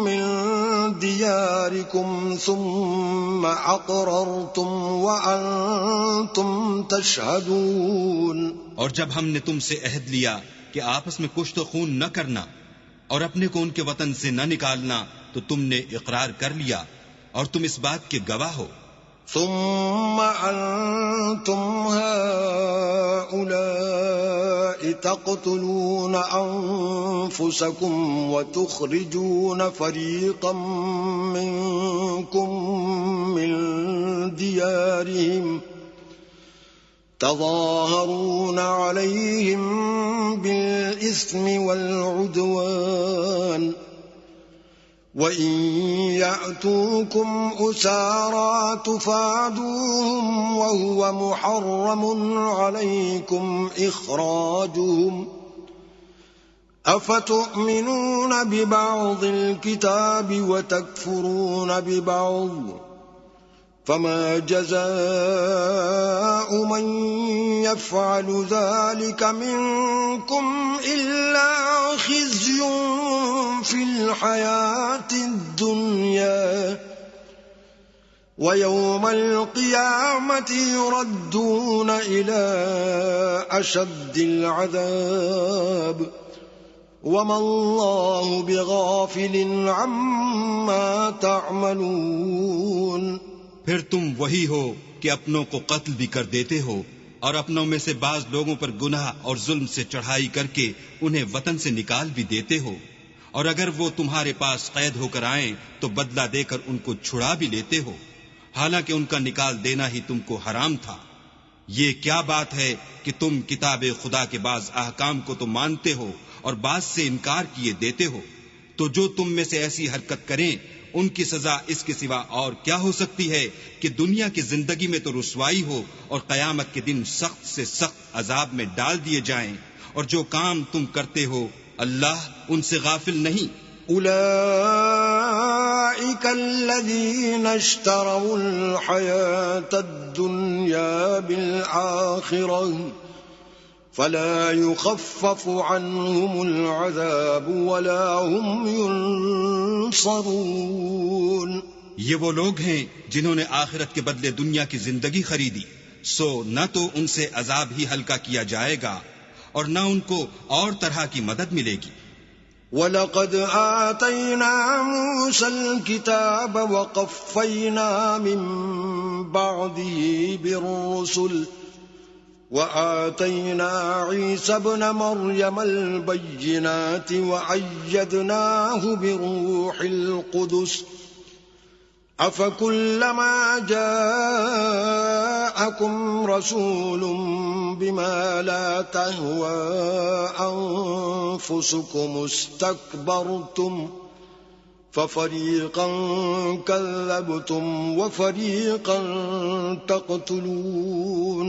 من دياركم ثم أقررتم وأنتم تشهدون. اور جب ہم نے تم سے عہد لیا کہ آپس میں کشت و خون نہ کرنا اور اپنے کو ان کے وطن سے نہ نکالنا تو تم نے اقرار کر لیا اور تم اس بات کے گواہ ہو. ثم أنتم هؤلاء تقتلون أنفسكم وتخرجون فريقا منكم من ديارهم تظاهرون عليهم بالإثم والعدوان وَإِن يَأْتُوكُمْ أُسَارَىٰ تُفَادُوهُمْ وَهُوَ مُحَرَّمٌ عَلَيْكُمْ إِخْرَاجُهُمْ أَفَتُؤْمِنُونَ بِبَعْضِ الْكِتَابِ وَتَكْفُرُونَ بِبَعْضٍ فَمَا جَزَاءُ مَن يَفْعَلُ ذَلِكَ مِنكُمْ إِلَّا خِزْيٌ فِي الْحَيَاةِ الدُّنْيَا وَيَوْمَ الْقِيَامَةِ يُرَدُّونَ إِلَى أَشَدِّ الْعَذَابِ وما الله بغافل عما تعملون. پھر تم وہی ہو کہ اپنوں کو قتل بھی کر دیتے ہو اور اپنوں میں سے بعض لوگوں پر گناہ اور ظلم سے چڑھائی کر کے انہیں وطن سے نکال بھی دیتے ہو، اور اگر وہ تمہارے پاس قید ہو کر آئیں تو بدلہ دے کر ان کو چھڑا بھی لیتے ہو، حالانکہ ان کا نکال دینا ہی تم کو حرام تھا. یہ کیا بات ہے کہ تم کتاب خدا کے بعض احکام کو تو مانتے ہو اور بعض سے انکار کیے دیتے ہو؟ تو جو تم میں سے ایسی حرکت کریں ان کی سزا اس کے سوا اور کیا ہو سکتی ہے کہ دنیا کی زندگی میں تو رسوائی ہو اور قیامت کے دن سخت سے سخت عذاب میں ڈال دیے جائیں. اور جو کام تم کرتے ہو اللہ ان سے غافل نہیں. أولئك الذين اشتروا الحياة الدنيا بالآخرة فلا يخفف عنهم العذاب ولا هم ينصرون. یہ وہ لوگ ہیں جنہوں نے آخرت کے بدلے دنیا کی زندگی خریدی، سو نہ تو ان سے عذاب ہی ہلکا کیا جائے گا اور نہ ان کو اور طرح کی مدد ملے گی. وَلَقَدْ آتَيْنَا مُوسَى الْكِتَابَ وَقَفَّيْنَا مِن بَعْدِهِ بِالرُّسُلِ وَآتَيْنَا عِيسَى ابْنَ مَرْيَمَ الْبَيِّنَاتِ وَأَيَّدْنَاهُ بِرُوحِ الْقُدُسِ أَفَكُلَّمَا جَاءَكُمْ رَسُولٌ بِمَا لَا تَهْوَىٰ أَنفُسُكُمُ اسْتَكْبَرْتُمْ فَفَرِيقًا كَذَّبْتُمْ وَفَرِيقًا تَقْتُلُونَ.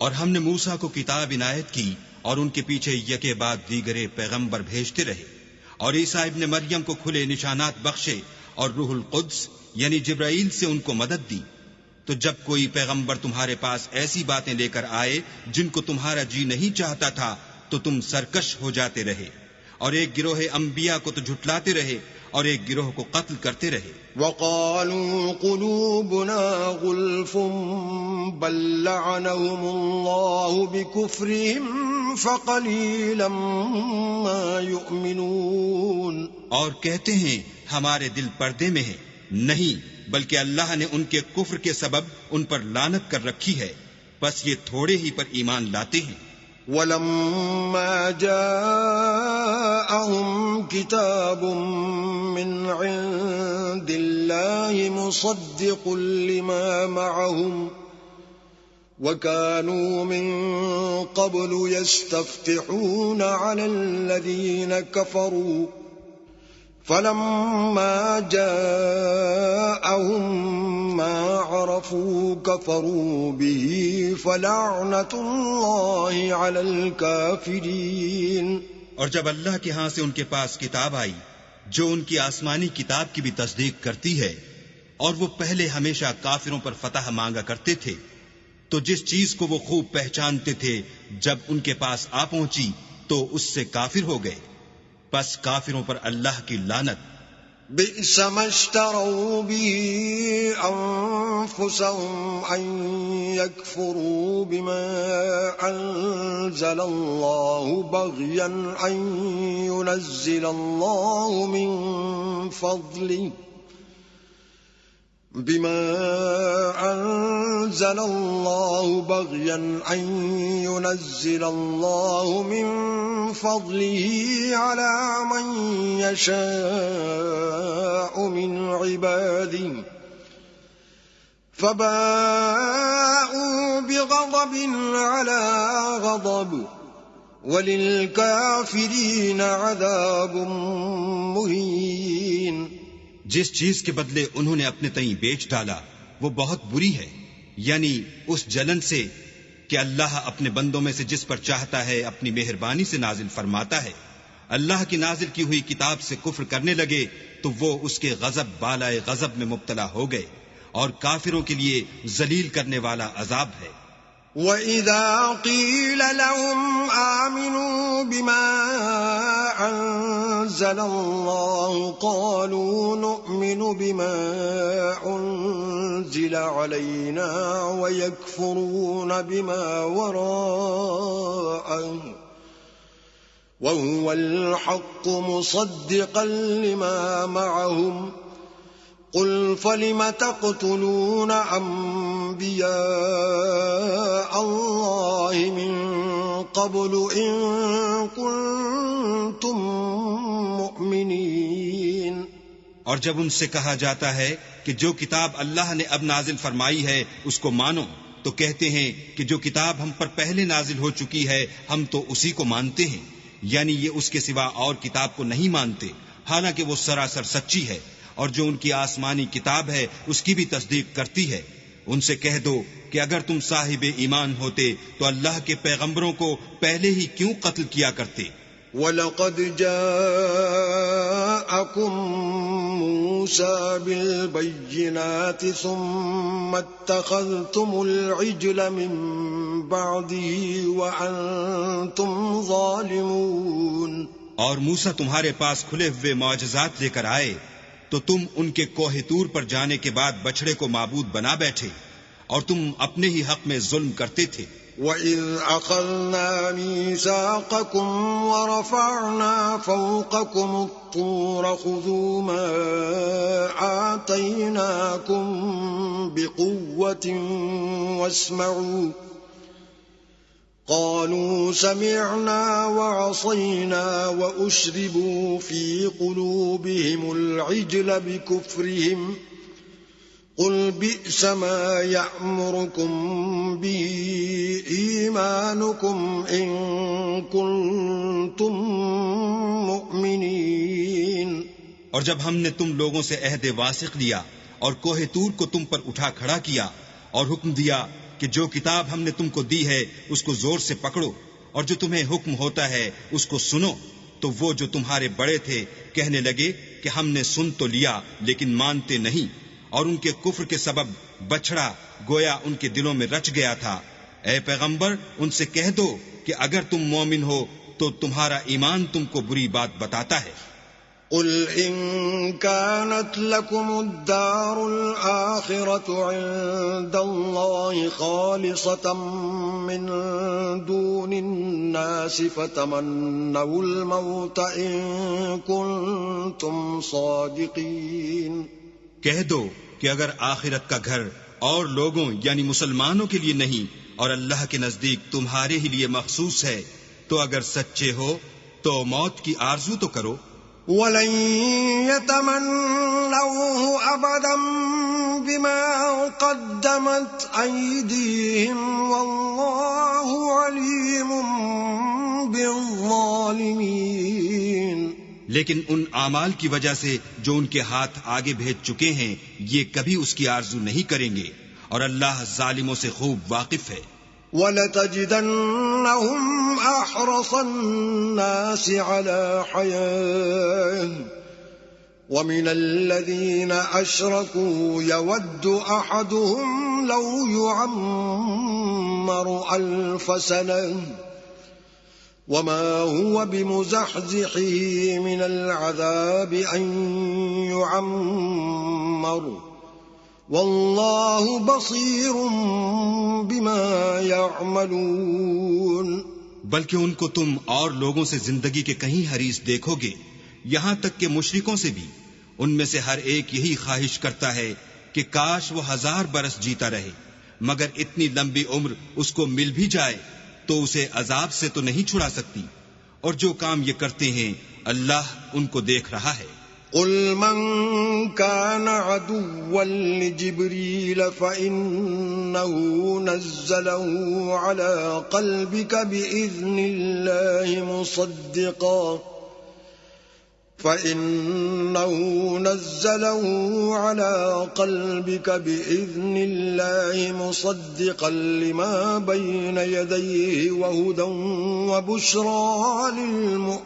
اور ہم نے موسیٰ کو کتاب عنایت کی اور ان کے پیچھے یکے بعد دیگرے پیغمبر بھیجتے رہے، اور عیسیٰ ابن مریم کو کھلے نشانات بخشے اور روح القدس یعنی جبرائیل سے ان کو مدد دی. تو جب کوئی پیغمبر تمہارے پاس ایسی باتیں لے کر آئے جن کو تمہارا جی نہیں چاہتا تھا تو تم سرکش ہو جاتے رہے، اور ایک گروہ انبیاء کو تو جھٹلاتے رہے اور ایک گروہ کو قتل کرتے رہے. وَقَالُوا قُلُوبُنَا غُلْفٌ بَل لَّعَنَهُمُ اللَّهُ بِكُفْرِهِمْ فَقَلِيلًا مَّا يُؤْمِنُونَ. اور کہتے ہیں ہمارے دل پردے میں ہیں، نہیں بلکہ اللہ نے ان کے کفر کے سبب ان پر لعنت کر رکھی ہے، بس یہ تھوڑے ہی پر ایمان لاتے ہیں. وَلَمَّا جَاءَهُمْ كِتَابٌ مِّنْ عِندِ اللَّهِ مُصَدِّقٌ لِّمَا مَعَهُمْ وَكَانُوا مِن قَبْلُ يَسْتَفْتِحُونَ عَلَى الَّذِينَ كَفَرُوا فَلَمَّا جَاءَهُم مَّا عَرَفُوا كَفَرُوا بِهِ فَلَعْنَةُ اللَّهِ عَلَى الْكَافِرِينَ. اور جب اللہ کے ہاں سے ان کے پاس کتاب آئی جو ان کی آسمانی کتاب کی بھی تصدیق کرتی ہے، اور وہ پہلے ہمیشہ کافروں پر فتح مانگا کرتے تھے، تو جس چیز کو وہ خوب پہچانتے تھے جب ان کے پاس آ پہنچی تو اس سے کافر ہو گئے. پس کافروں پر اللہ کی لعنت. بئس ما اشتروا به أنفسهم أن يكفروا بما أنزل الله بغيا أن ينزل الله من فضله بما أنزل الله بغيا أن ينزل الله من فضله على من يشاء من عباده فباءوا بغضب على غضب وللكافرين عذاب مهين. جس چیز کے بدلے انہوں نے اپنے تئیں بیچ ڈالا وہ بہت بری ہے، یعنی اس جلن سے کہ اللہ اپنے بندوں میں سے جس پر چاہتا ہے اپنی مہربانی سے نازل فرماتا ہے. اللہ کی نازل کی ہوئی کتاب سے کفر کرنے لگے تو وہ اس کے غضب بالائے غضب میں مبتلا ہو گئے، اور کافروں کے لیے ذلیل کرنے والا عذاب ہے. وَإِذَا قِيلَ لَهُمْ آمِنُوا بِمَا أَنزَلَ اللَّهُ قَالُوا نُؤْمِنُ بِمَا أُنزِلَ عَلَيْنَا وَيَكْفُرُونَ بِمَا وَرَاءَهُ وهو الحق مصدقا لما معهم قل فلم تقتلون أنبياء الله من قبل إن كنتم مؤمنين۔ اور جب ان سے کہا جاتا ہے کہ جو کتاب اللہ نے اب نازل فرمائی ہے اس کو مانو، تو کہتے ہیں کہ جو کتاب ہم پر پہلے نازل ہو چکی ہے ہم تو اسی کو مانتے ہیں، یعنی یہ اس کے سوا اور کتاب کو نہیں مانتے، حالانکہ وہ سراسر سچی ہے، اور جو ان کی آسمانی کتاب ہے اس کی بھی تصدیق کرتی ہے۔ ان سے کہہ دو کہ اگر تم صاحب ایمان ہوتے تو اللہ کے پیغمبروں کو پہلے ہی کیوں قتل کیا کرتے؟ وَلَقَدْ جَاءَكُمْ مُوسَى بِالْبَيِّنَاتِ ثُمَّ اتَّخَذْتُمُ الْعِجْلَ مِنْ بَعْدِهِ وَأَنْتُمْ ظَالِمُونَ۔ اور موسیٰ تمہارے پاس کھلے ہوئے معجزات لے کر آئے تو تم ان کے کوہ طور پر جانے کے بعد بچڑے کو معبود بنا بیٹھے اور تم اپنے ہی حق میں ظلم کرتے تھے۔ وَإِذْ أَخَذْنَا مِيثَاقَكُمْ وَرَفَعْنَا فَوْقَكُمُ الطُّورَ خُذُوا مَا آتَيْنَاكُمْ بِقُوَّةٍ وَاسْمَعُوا قالوا سمعنا وعصينا وأشربوا في قلوبهم العجل بكفرهم قل بئس ما يأمركم به إيمانكم إن كنتم مؤمنين۔ اور جب ہم نے تم لوگوں سے عہد واثق لیا اور کوہ طور کو تم پر اٹھا کھڑا کیا اور حکم دیا کہ جو کتاب ہم نے تم کو دی ہے اس کو زور سے پکڑو اور جو تمہیں حکم ہوتا ہے اس کو سنو، تو وہ جو تمہارے بڑے تھے کہنے لگے کہ ہم نے سن تو لیا لیکن مانتے نہیں، اور ان کے کفر کے سبب بچڑا گویا ان کے دلوں میں رچ گیا تھا۔ اے پیغمبر ان سے کہہ دو کہ اگر تم مومن ہو تو تمہارا ایمان تم کو بری بات بتاتا ہے۔ قل إن كانت لكم الدار الآخرة عند الله خالصة من دون الناس فتمنوا الموت إن كنتم صادقين۔ کہہ دو کہ اگر آخرت کا گھر اور لوگوں یعنی مسلمانوں کے لیے نہیں اور اللہ کے نزدیک تمہارے ہی لیے مخصوص ہے تو اگر سچے ہو تو موت کی آرزو تو کرو۔ وَلَن يَتَمَنَّوْهُ أَبَدًا بِمَا قَدَّمَتْ أَيْدِيهِمْ وَاللَّهُ عَلِيمٌ بِالظَّالِمِينَ۔ لیکن ان اعمال کی وجہ سے جو ان کے ہاتھ آگے بھیج چکے ہیں یہ کبھی اس کی آرزو نہیں کریں گے، اور اللہ ظالموں سے خوب واقف ہے۔ وَلَتَجِدَنَّهُمْ أَحْرَصَ النَّاسِ عَلَى حَيَاةٍ وَمِنَ الَّذِينَ أَشْرَكُوا يَوَدُّ أَحَدُهُمْ لَوْ يُعَمَّرُ أَلْفَ سَنَةٍ وَمَا هُوَ بِمُزَحْزِحِهِ مِنَ الْعَذَابِ أَن يُعَمَّرَ واللہ بصیر بما یعملون۔ بلکہ ان کو تم اور لوگوں سے زندگی کے کہیں حریص دیکھو گے، یہاں تک کہ مشرکوں سے بھی۔ ان میں سے ہر ایک یہی خواہش کرتا ہے کہ کاش وہ 1000 برس جیتا رہے، مگر اتنی لمبی عمر اس کو مل بھی جائے تو اسے عذاب سے تو نہیں چھڑا سکتی، اور جو کام یہ کرتے ہیں اللہ ان کو دیکھ رہا ہے۔ قل من كان عدوا لجبريل فإنه نزله على قلبك بإذن الله مصدقا لما بين يديه وهدى وبشرى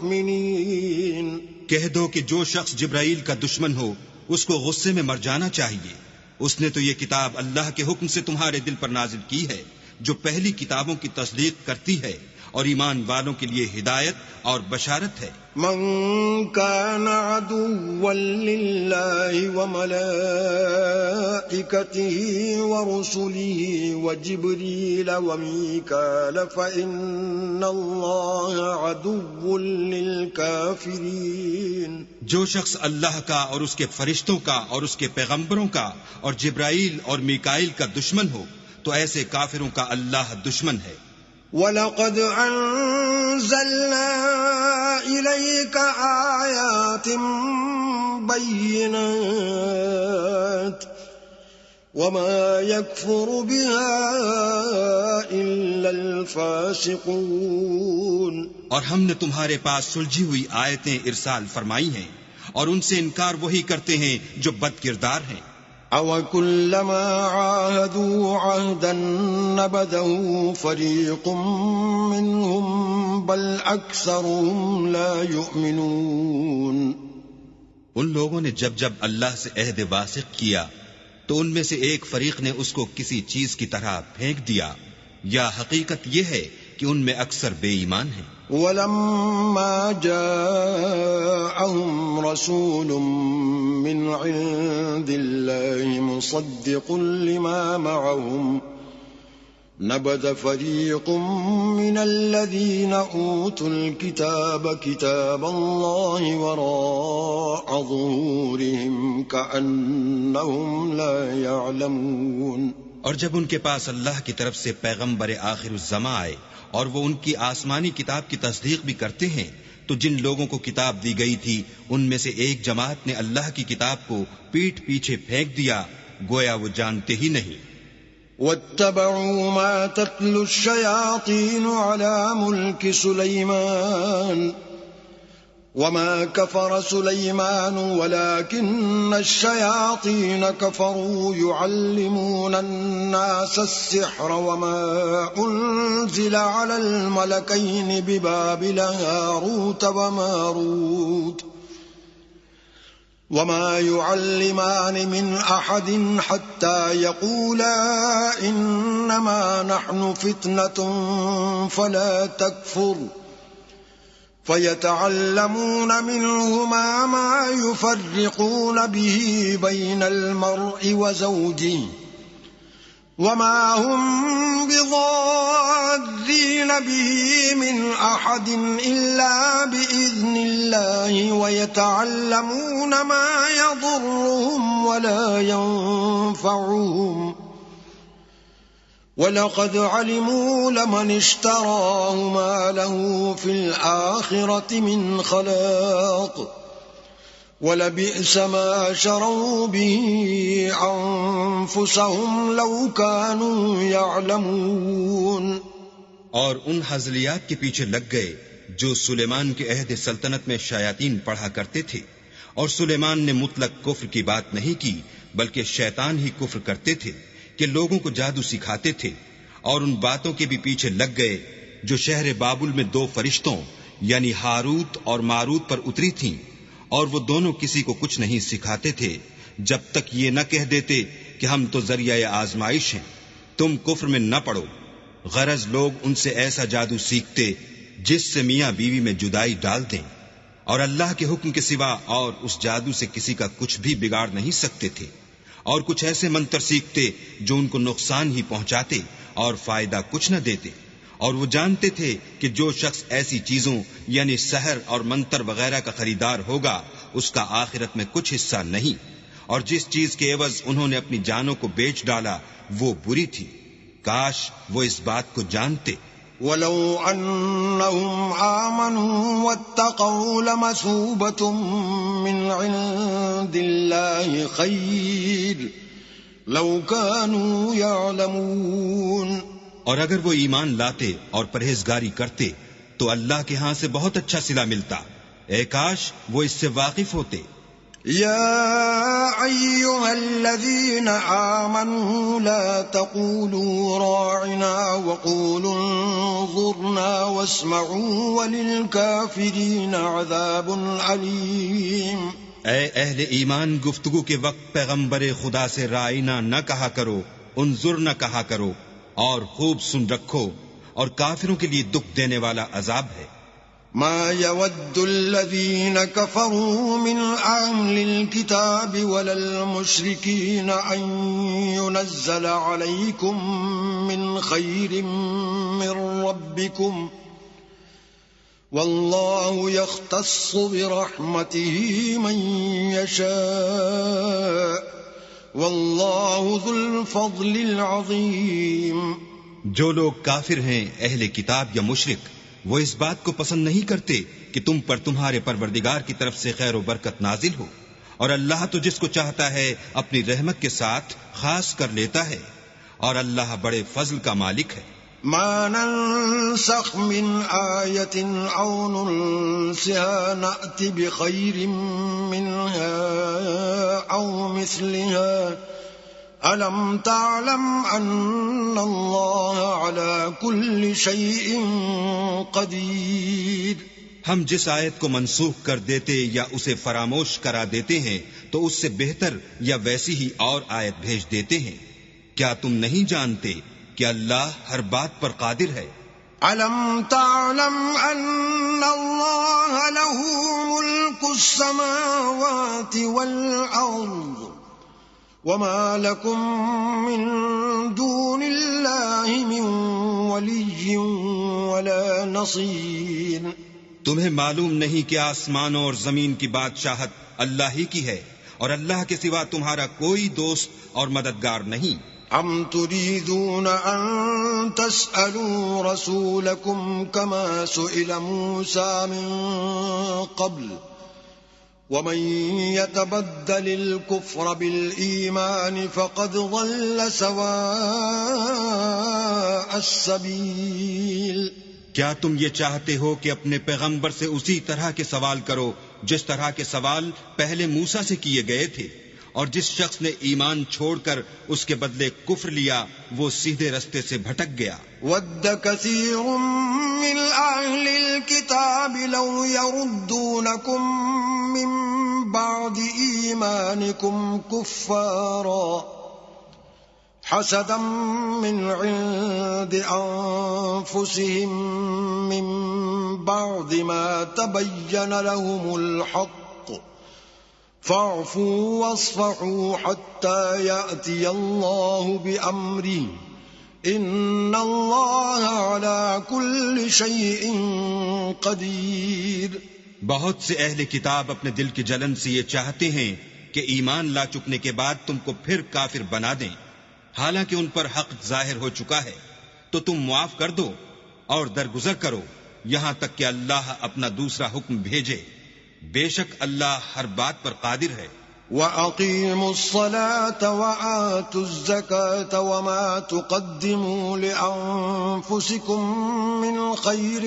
للمؤمنين۔ کہہ دو کہ جو شخص جبرائیل کا دشمن ہو اس کو غصے میں مر جانا چاہیے، اس نے تو یہ کتاب اللہ کے حکم سے تمہارے دل پر نازل کی ہے جو پہلی کتابوں کی تصدیق کرتی ہے اور ایمان والوں کے لیے ہدایت اور بشارت ہے۔ من كان عدوا لله وملائكته ورسله وجبريل وميكال فإن الله عدو للكافرين۔ جو شخص اللہ کا اور اس کے فرشتوں کا اور اس کے پیغمبروں کا اور جبرائیل اور میکائیل کا دشمن ہو تو ایسے کافروں کا اللہ دشمن ہے۔ وَلَقَدْ أَنزَلْنَا إِلَيْكَ آيَاتٍ بَيِّنَاتٍ وَمَا يَكْفُرُ بِهَا إِلَّا الْفَاسِقُونَ۔ اور ہم نے تمہارے پاس سلجھی ہوئی آیتیں ارسال فرمائی ہیں اور ان سے انکار وہی کرتے ہیں جو بد کردار ہیں۔ أَوَكُلَّمَا عَاهَدُوا عَهْدًا نَبَذَهُ فَرِيقٌ مِّنْهُمْ بَلْ أَكْثَرُهُمْ لَا يُؤْمِنُونَ۔ ان لوگوں نے جب جب اللہ سے عہد واثق کیا تو ان میں سے ایک فریق نے اس کو کسی چیز کی طرح پھینک دیا، یا حقیقت یہ ہے کہ ان میں اکثر بے ایمان ہیں۔ وَلَمَّا جَاءَهُمْ رَسُولٌ مِّنْ عِندِ اللَّهِ مُصَدِّقٌ لِّمَا مَعَهُمْ نَبَذَ فَرِيقٌ مِّنَ الَّذِينَ أُوتُوا الْكِتَابَ كِتَابَ اللَّهِ وَرَاءَ ظُهُورِهِمْ كَأَنَّهُمْ لَا يَعْلَمُونَ۔ اور جب ان کے پاس اللہ کی طرف سے پیغمبر آخر الزماں آئے اور وہ ان کی آسمانی کتاب کی تصدیق بھی کرتے ہیں تو جن لوگوں کو کتاب دی گئی تھی ان میں سے ایک جماعت نے اللہ کی کتاب کو پیٹھ پیچھے پھینک دیا، گویا وہ جانتے ہی نہیں۔ وَاتَّبَعُوا مَا تَتْلُو الشَّيَاطِينُ عَلَى مُلْكِ سُلَيْمَانَ وَمَا كَفَرَ سُلَيْمَانُ وَلَكِنَّ الشَّيَاطِينَ كَفَرُوا يُعَلِّمُونَ النَّاسَ السِّحْرَ وَمَا أُنزِلَ عَلَى الْمَلَكَيْنِ بِبَابِلَ هَارُوتَ وَمَارُوتَ وَمَا يُعَلِّمَانِ مِنْ أَحَدٍ حَتَّى يَقُولَا إِنَّمَا نَحْنُ فِتْنَةٌ فَلَا تَكْفُرْ فَيَتَعَلَّمُونَ مِنْهُمَا مَا يُفَرِّقُونَ بِهِ بَيْنَ الْمَرْءِ وَزَوْجِهِ وَمَا هُمْ بِضَارِّينَ بِهِ مِنْ أَحَدٍ إِلَّا بِإِذْنِ اللَّهِ وَيَتَعَلَّمُونَ مَا يَضُرُّهُمْ وَلَا يَنفَعُهُمْ وَلَقَدْ عَلِمُوا لَمَنِ اشْتَرَاهُ مَا لَهُ فِي الْآخِرَةِ مِنْ خَلَاقٍ وَلَبِئْسَ مَا شَرَوْا بِهِ أَنفُسَهُمْ لَوْ كَانُوا يَعْلَمُونَ۔ اور ان ہزلیات کے پیچھے لگ گئے جو سلیمان کے عہد سلطنت میں شیاطین پڑھا کرتے تھے، اور سلیمان نے مطلق کفر کی بات نہیں کی بلکہ شیطان ہی کفر کرتے تھے کہ لوگوں کو جادو سکھاتے تھے، اور ان باتوں کے بھی پیچھے لگ گئے جو شہر بابل میں دو فرشتوں یعنی ہاروت اور ماروت پر اتری تھیں، اور وہ دونوں کسی کو کچھ نہیں سکھاتے تھے جب تک یہ نہ کہہ دیتے کہ ہم تو ذریعہ آزمائش ہیں، تم کفر میں نہ پڑو۔ غرض لوگ ان سے ایسا جادو سیکھتے جس سے میاں بیوی میں جدائی ڈال دیں، اور اللہ کے حکم کے سوا اور اس جادو سے کسی کا کچھ بھی بگاڑ نہیں سکتے تھے، اور کچھ ایسے منتر سیکھتے جو ان کو نقصان ہی پہنچاتے اور فائدہ کچھ نہ دیتے، اور وہ جانتے تھے کہ جو شخص ایسی چیزوں یعنی سحر اور منتر وغیرہ کا خریدار ہوگا اس کا آخرت میں کچھ حصہ نہیں، اور جس چیز کے عوض انہوں نے اپنی جانوں کو بیچ ڈالا وہ بری تھی، کاش وہ اس بات کو جانتے۔ وَلَوْ أَنَّهُمْ آمَنُوا وَاتَّقَوْا لَمَثُوبَةٌ مِّنْ عِندِ اللَّهِ خَيْرٌ لَوْ كَانُوا يَعْلَمُونَ۔ اور اگر وہ ایمان لاتے اور پرہیزگاری کرتے تو اللہ کے ہاں سے بہت اچھا صلہ ملتا، اے کاش وہ اس سے واقف ہوتے۔ یا ایھا الذین آمنوا لا تقولوا راعنا وقولوا انظرنا واسمعوا وللکافرین عذاب علیم۔ اے اہل ایمان، گفتگو کے وقت پیغمبر خدا سے رائنا نہ کہا کرو، انظر نہ کہا کرو، اور خوب سن رکھو، اور کافروں کے لیے دکھ دینے والا عذاب ہے۔ ما يود الذين كفروا من أهل الكتاب ولا المشركين أن ينزل عليكم من خير من ربكم والله يختص برحمته من يشاء والله ذو الفضل العظيم۔ جو لوگ کافر ہیں اہل کتاب یا مشرک، وہ اس بات کو پسند نہیں کرتے کہ تم پر تمہارے پروردگار کی طرف سے خیر و برکت نازل ہو، اور اللہ تو جس کو چاہتا ہے اپنی رحمت کے ساتھ خاص کر لیتا ہے، اور اللہ بڑے فضل کا مالک ہے۔ ما ننسخ من آیت او ننسها نأت بخیر منها او مثلها أَلَمْ تَعْلَمْ أَنَّ اللَّهَ عَلَى كُلِّ شَيْءٍ قَدِيرٌ۔ ہم جس آیت کو منسوخ کر دیتے یا اسے فراموش کرا دیتے ہیں تو اس سے بہتر یا ویسی ہی اور آیت بھیج دیتے ہیں۔ کیا تم نہیں جانتے کہ اللہ ہر بات پر قادر ہے؟ أَلَمْ تَعْلَمْ أَنَّ اللَّهَ لَهُ مُلْكُ السَّمَاوَاتِ وَالْأَرْضِ وما لكم من دون الله من ولي ولا نصير۔ تمہیں معلوم نہیں کہ آسمانوں اور زمین کی بادشاہت اللہ ہی کی ہے، اور اللہ کے سوا تمہارا کوئی دوست اور مددگار نہیں۔ ام تريدون ان تسألوا رسولكم كما سئل موسى من قبل ومن يتبدل الكفر بالإيمان فقد ضل سواء السبيل۔ کیا تم یہ چاہتے ہو کہ اپنے پیغمبر سے اسی طرح کے سوال کرو جس طرح کے سوال پہلے موسیٰ سے کیے گئے تھے، اور جس شخص نے ایمان چھوڑ کر اس کے بدلے کفر لیا وہ سیدھے رستے سے بھٹک گیا۔ ود كثير من أهل الكتاب لو يردونكم من بعد إيمانكم كفارا حسدا من عند أنفسهم من بعد ما تبين لهم الحق فاعفوا واصفحوا حتى يأتي الله بأمره ان اللہ علی کل شیء قدیر۔ بہت سے اہل کتاب اپنے دل کی جلن سے یہ چاہتے ہیں کہ ایمان لا چکنے کے بعد تم کو پھر کافر بنا دیں، حالانکہ ان پر حق ظاہر ہو چکا ہے، تو تم معاف کر دو اور درگزر کرو یہاں تک کہ اللہ اپنا دوسرا حکم بھیجے۔ بے شک اللہ ہر بات پر قادر ہے۔ وَأَقِيمُوا الصَّلَاةَ وَآتُوا الزَّكَاةَ وَمَا تُقَدِّمُوا لِأَنفُسِكُم مِّنْ خَيْرٍ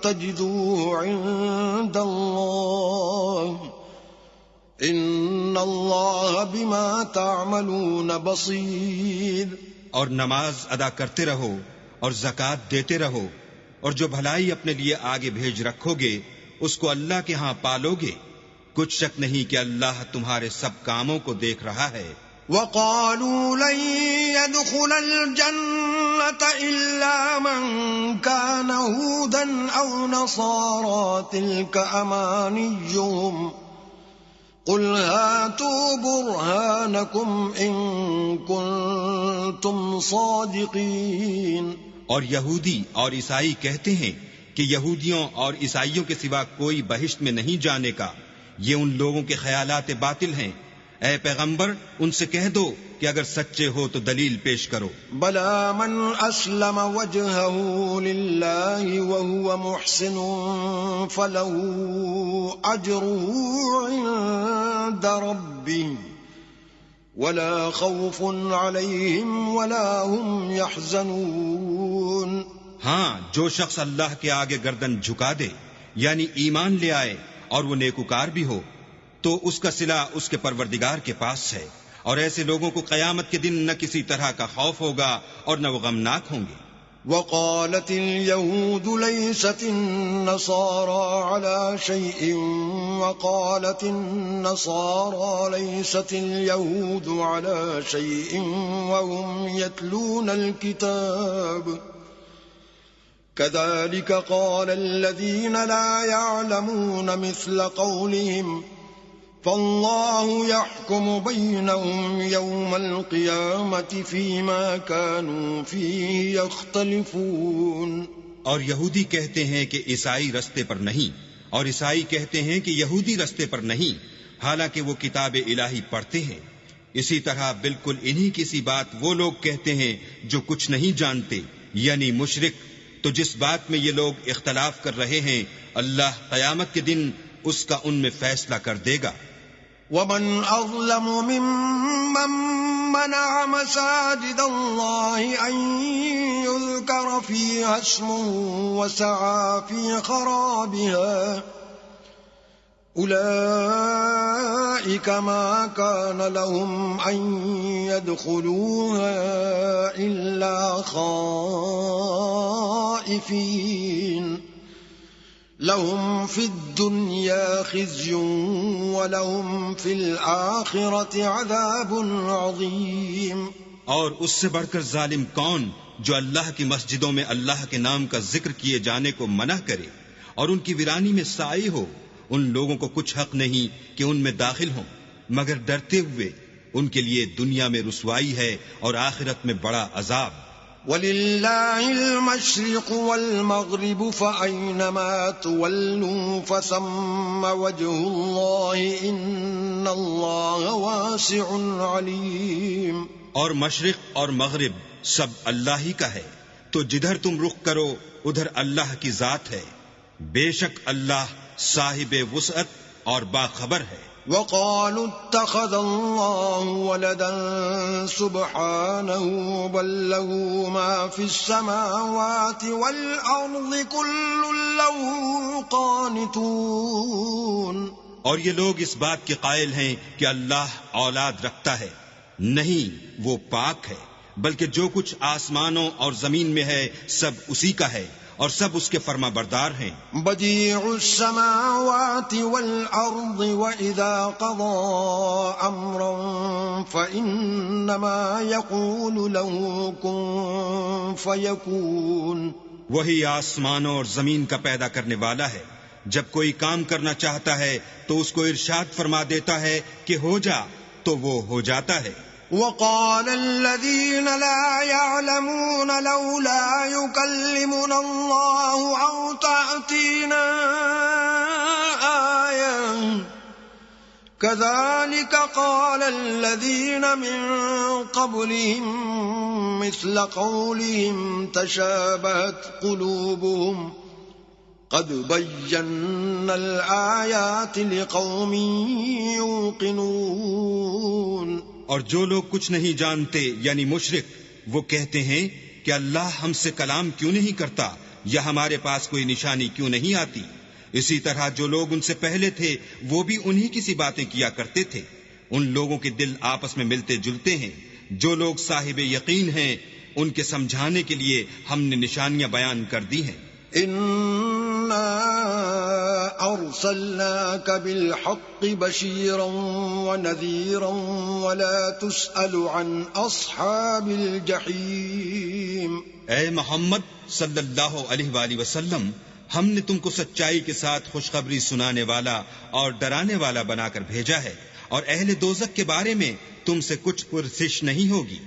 تَجِدُوهُ عِندَ اللَّهِ إِنَّ اللَّهَ بِمَا تَعْمَلُونَ بَصِيرٌ۔ اور نماز ادا کرتے رہو اور زکوٰۃ دیتے رہو، اور جو بھلائی اپنے لیے آگے بھیج رکھو گے اس کو اللہ کے ہاں پالو گے۔ کچھ شک نہیں کہ اللہ تمہارے سب کاموں کو دیکھ رہا ہے۔ وَقَالُوا لَن يَدْخُلَ الْجَنَّةَ إِلَّا مَن كَانَ هُودًا أَوْ نَصَارَىٰ تِلْكَ أَمَانِيُّهُمْ قُلْ هَاتُوا بُرْهَانَكُمْ إِن كُنتُمْ صَادِقِينَ۔ اور یہودی اور عیسائی کہتے ہیں کہ یہودیوں اور عیسائیوں کے سوا کوئی بہشت میں نہیں جانے کا، یہ ان لوگوں کے خیالات باطل ہیں۔ اے پیغمبر ان سے کہہ دو کہ اگر سچے ہو تو دلیل پیش کرو۔ بلا من اسلم وجهه لله وهو محسن فله اجره عند ربه ولا خوف عليهم ولا هم يحزنون۔ ہاں، جو شخص اللہ کے آگے گردن جھکا دے یعنی ایمان لے آئے اور وہ نیکوکار بھی ہو تو اس کا صلہ اس کے پروردگار کے پاس ہے، اور ایسے لوگوں کو قیامت کے دن نہ کسی طرح کا خوف ہوگا اور نہ وہ غمناک ہوں گے۔ وقالت اليهود ليست النصارى على شيء وقالت النصارى ليست اليهود على شيء وهم يتلون الكتاب كذلك قال الذين لا يعلمون مثل قولهم فالله يحكم بينهم يوم القيامة فيما كانوا فيه يختلفون. اور یہودی کہتے ہیں کہ عیسائی رستے پر نہیں، اور عیسائی کہتے ہیں کہ یہودی رستے پر نہیں، حالانکہ وہ کتاب الہی پڑھتے ہیں. اسی طرح بالکل انہی کی سی بات وہ لوگ کہتے ہیں جو کچھ نہیں جانتے، یعنی مشرک. تو جس بات میں یہ لوگ اختلاف کر رہے ہیں اللہ قیامت کے دن اس کا ان میں فیصلہ کر دے گا. ومن أظلم ممن منع مساجد الله أن يذكر فيها اسمه وسعى في خرابها أولئك ما كان لهم أن يدخلوها إلا خائفين لهم في الدنيا خزي ولهم في الآخرة عذاب عظيم. اور اس سے بڑھ کر ظالم کون جو اللہ کی مسجدوں میں اللہ کے نام کا ذکر کیے جانے کو منع کرے اور ان کی ویرانی میں سائی ہو. ان لوگوں کو کچھ حق نہیں کہ ان میں داخل ہوں مگر ڈرتے ہوئے. ان کے لیے دنیا میں رسوائی ہے اور آخرت میں بڑا عذاب. وَلِلَّهِ الْمَشْرِقُ وَالْمَغْرِبُ فَأَيْنَمَا تُوَلُّوا فَثَمَّ وَجْهُ اللَّهِ إِنَّ اللَّهَ وَاسِعٌ عَلِيمٌ. اور مشرق اور مغرب سب اللہ ہی کا ہے، تو جدھر تم رخ کرو ادھر اللہ کی ذات ہے. بے شک اللہ صاحب وسعت اور باخبر ہے. وقالوا اتخذ الله ولدا سبحانه بل له ما في السماوات والأرض كل له قانتون. اور یہ لوگ اس بات کے قائل ہیں کہ اللہ اولاد رکھتا ہے. نہیں، وہ پاک ہے، بلکہ جو کچھ آسمانوں اور زمین میں ہے سب اسی کا ہے اور سب اس کے فرما بردار ہیں. بدیع السماوات والارض واذا قضى امرا فانما يقول له كن فيكون. وہی آسمانوں اور زمین کا پیدا کرنے والا ہے. جب کوئی کام کرنا چاہتا ہے تو اس کو ارشاد فرما دیتا ہے کہ ہو جا، تو وہ ہو جاتا ہے. وقال الذين لا يعلمون لولا يكلمنا الله أو تأتينا آية كذلك قال الذين من قبلهم مثل قولهم تشابهت قلوبهم قد بينا الآيات لقوم يوقنون. اور جو لوگ کچھ نہیں جانتے یعنی مشرک وہ کہتے ہیں کہ اللہ ہم سے کلام کیوں نہیں کرتا یا ہمارے پاس کوئی نشانی کیوں نہیں آتی. اسی طرح جو لوگ ان سے پہلے تھے وہ بھی انہی کی سی باتیں کیا کرتے تھے. ان لوگوں کے دل آپس میں ملتے جلتے ہیں. جو لوگ صاحب یقین ہیں ان کے سمجھانے کے لیے ہم نے نشانیاں بیان کر دی ہیں. إنا أرسلناك بالحق بشيرا ونذيرا ولا تسأل عن أصحاب الجحيم. اے محمد صلی اللہ علیہ وآلہ وسلم، ہم نے تم کو سچائی کے ساتھ خوشخبری سنانے والا اور ڈرانے والا بنا کر بھیجا ہے، اور اہل دوزخ کے بارے میں تم سے کچھ پرسش نہیں ہوگی.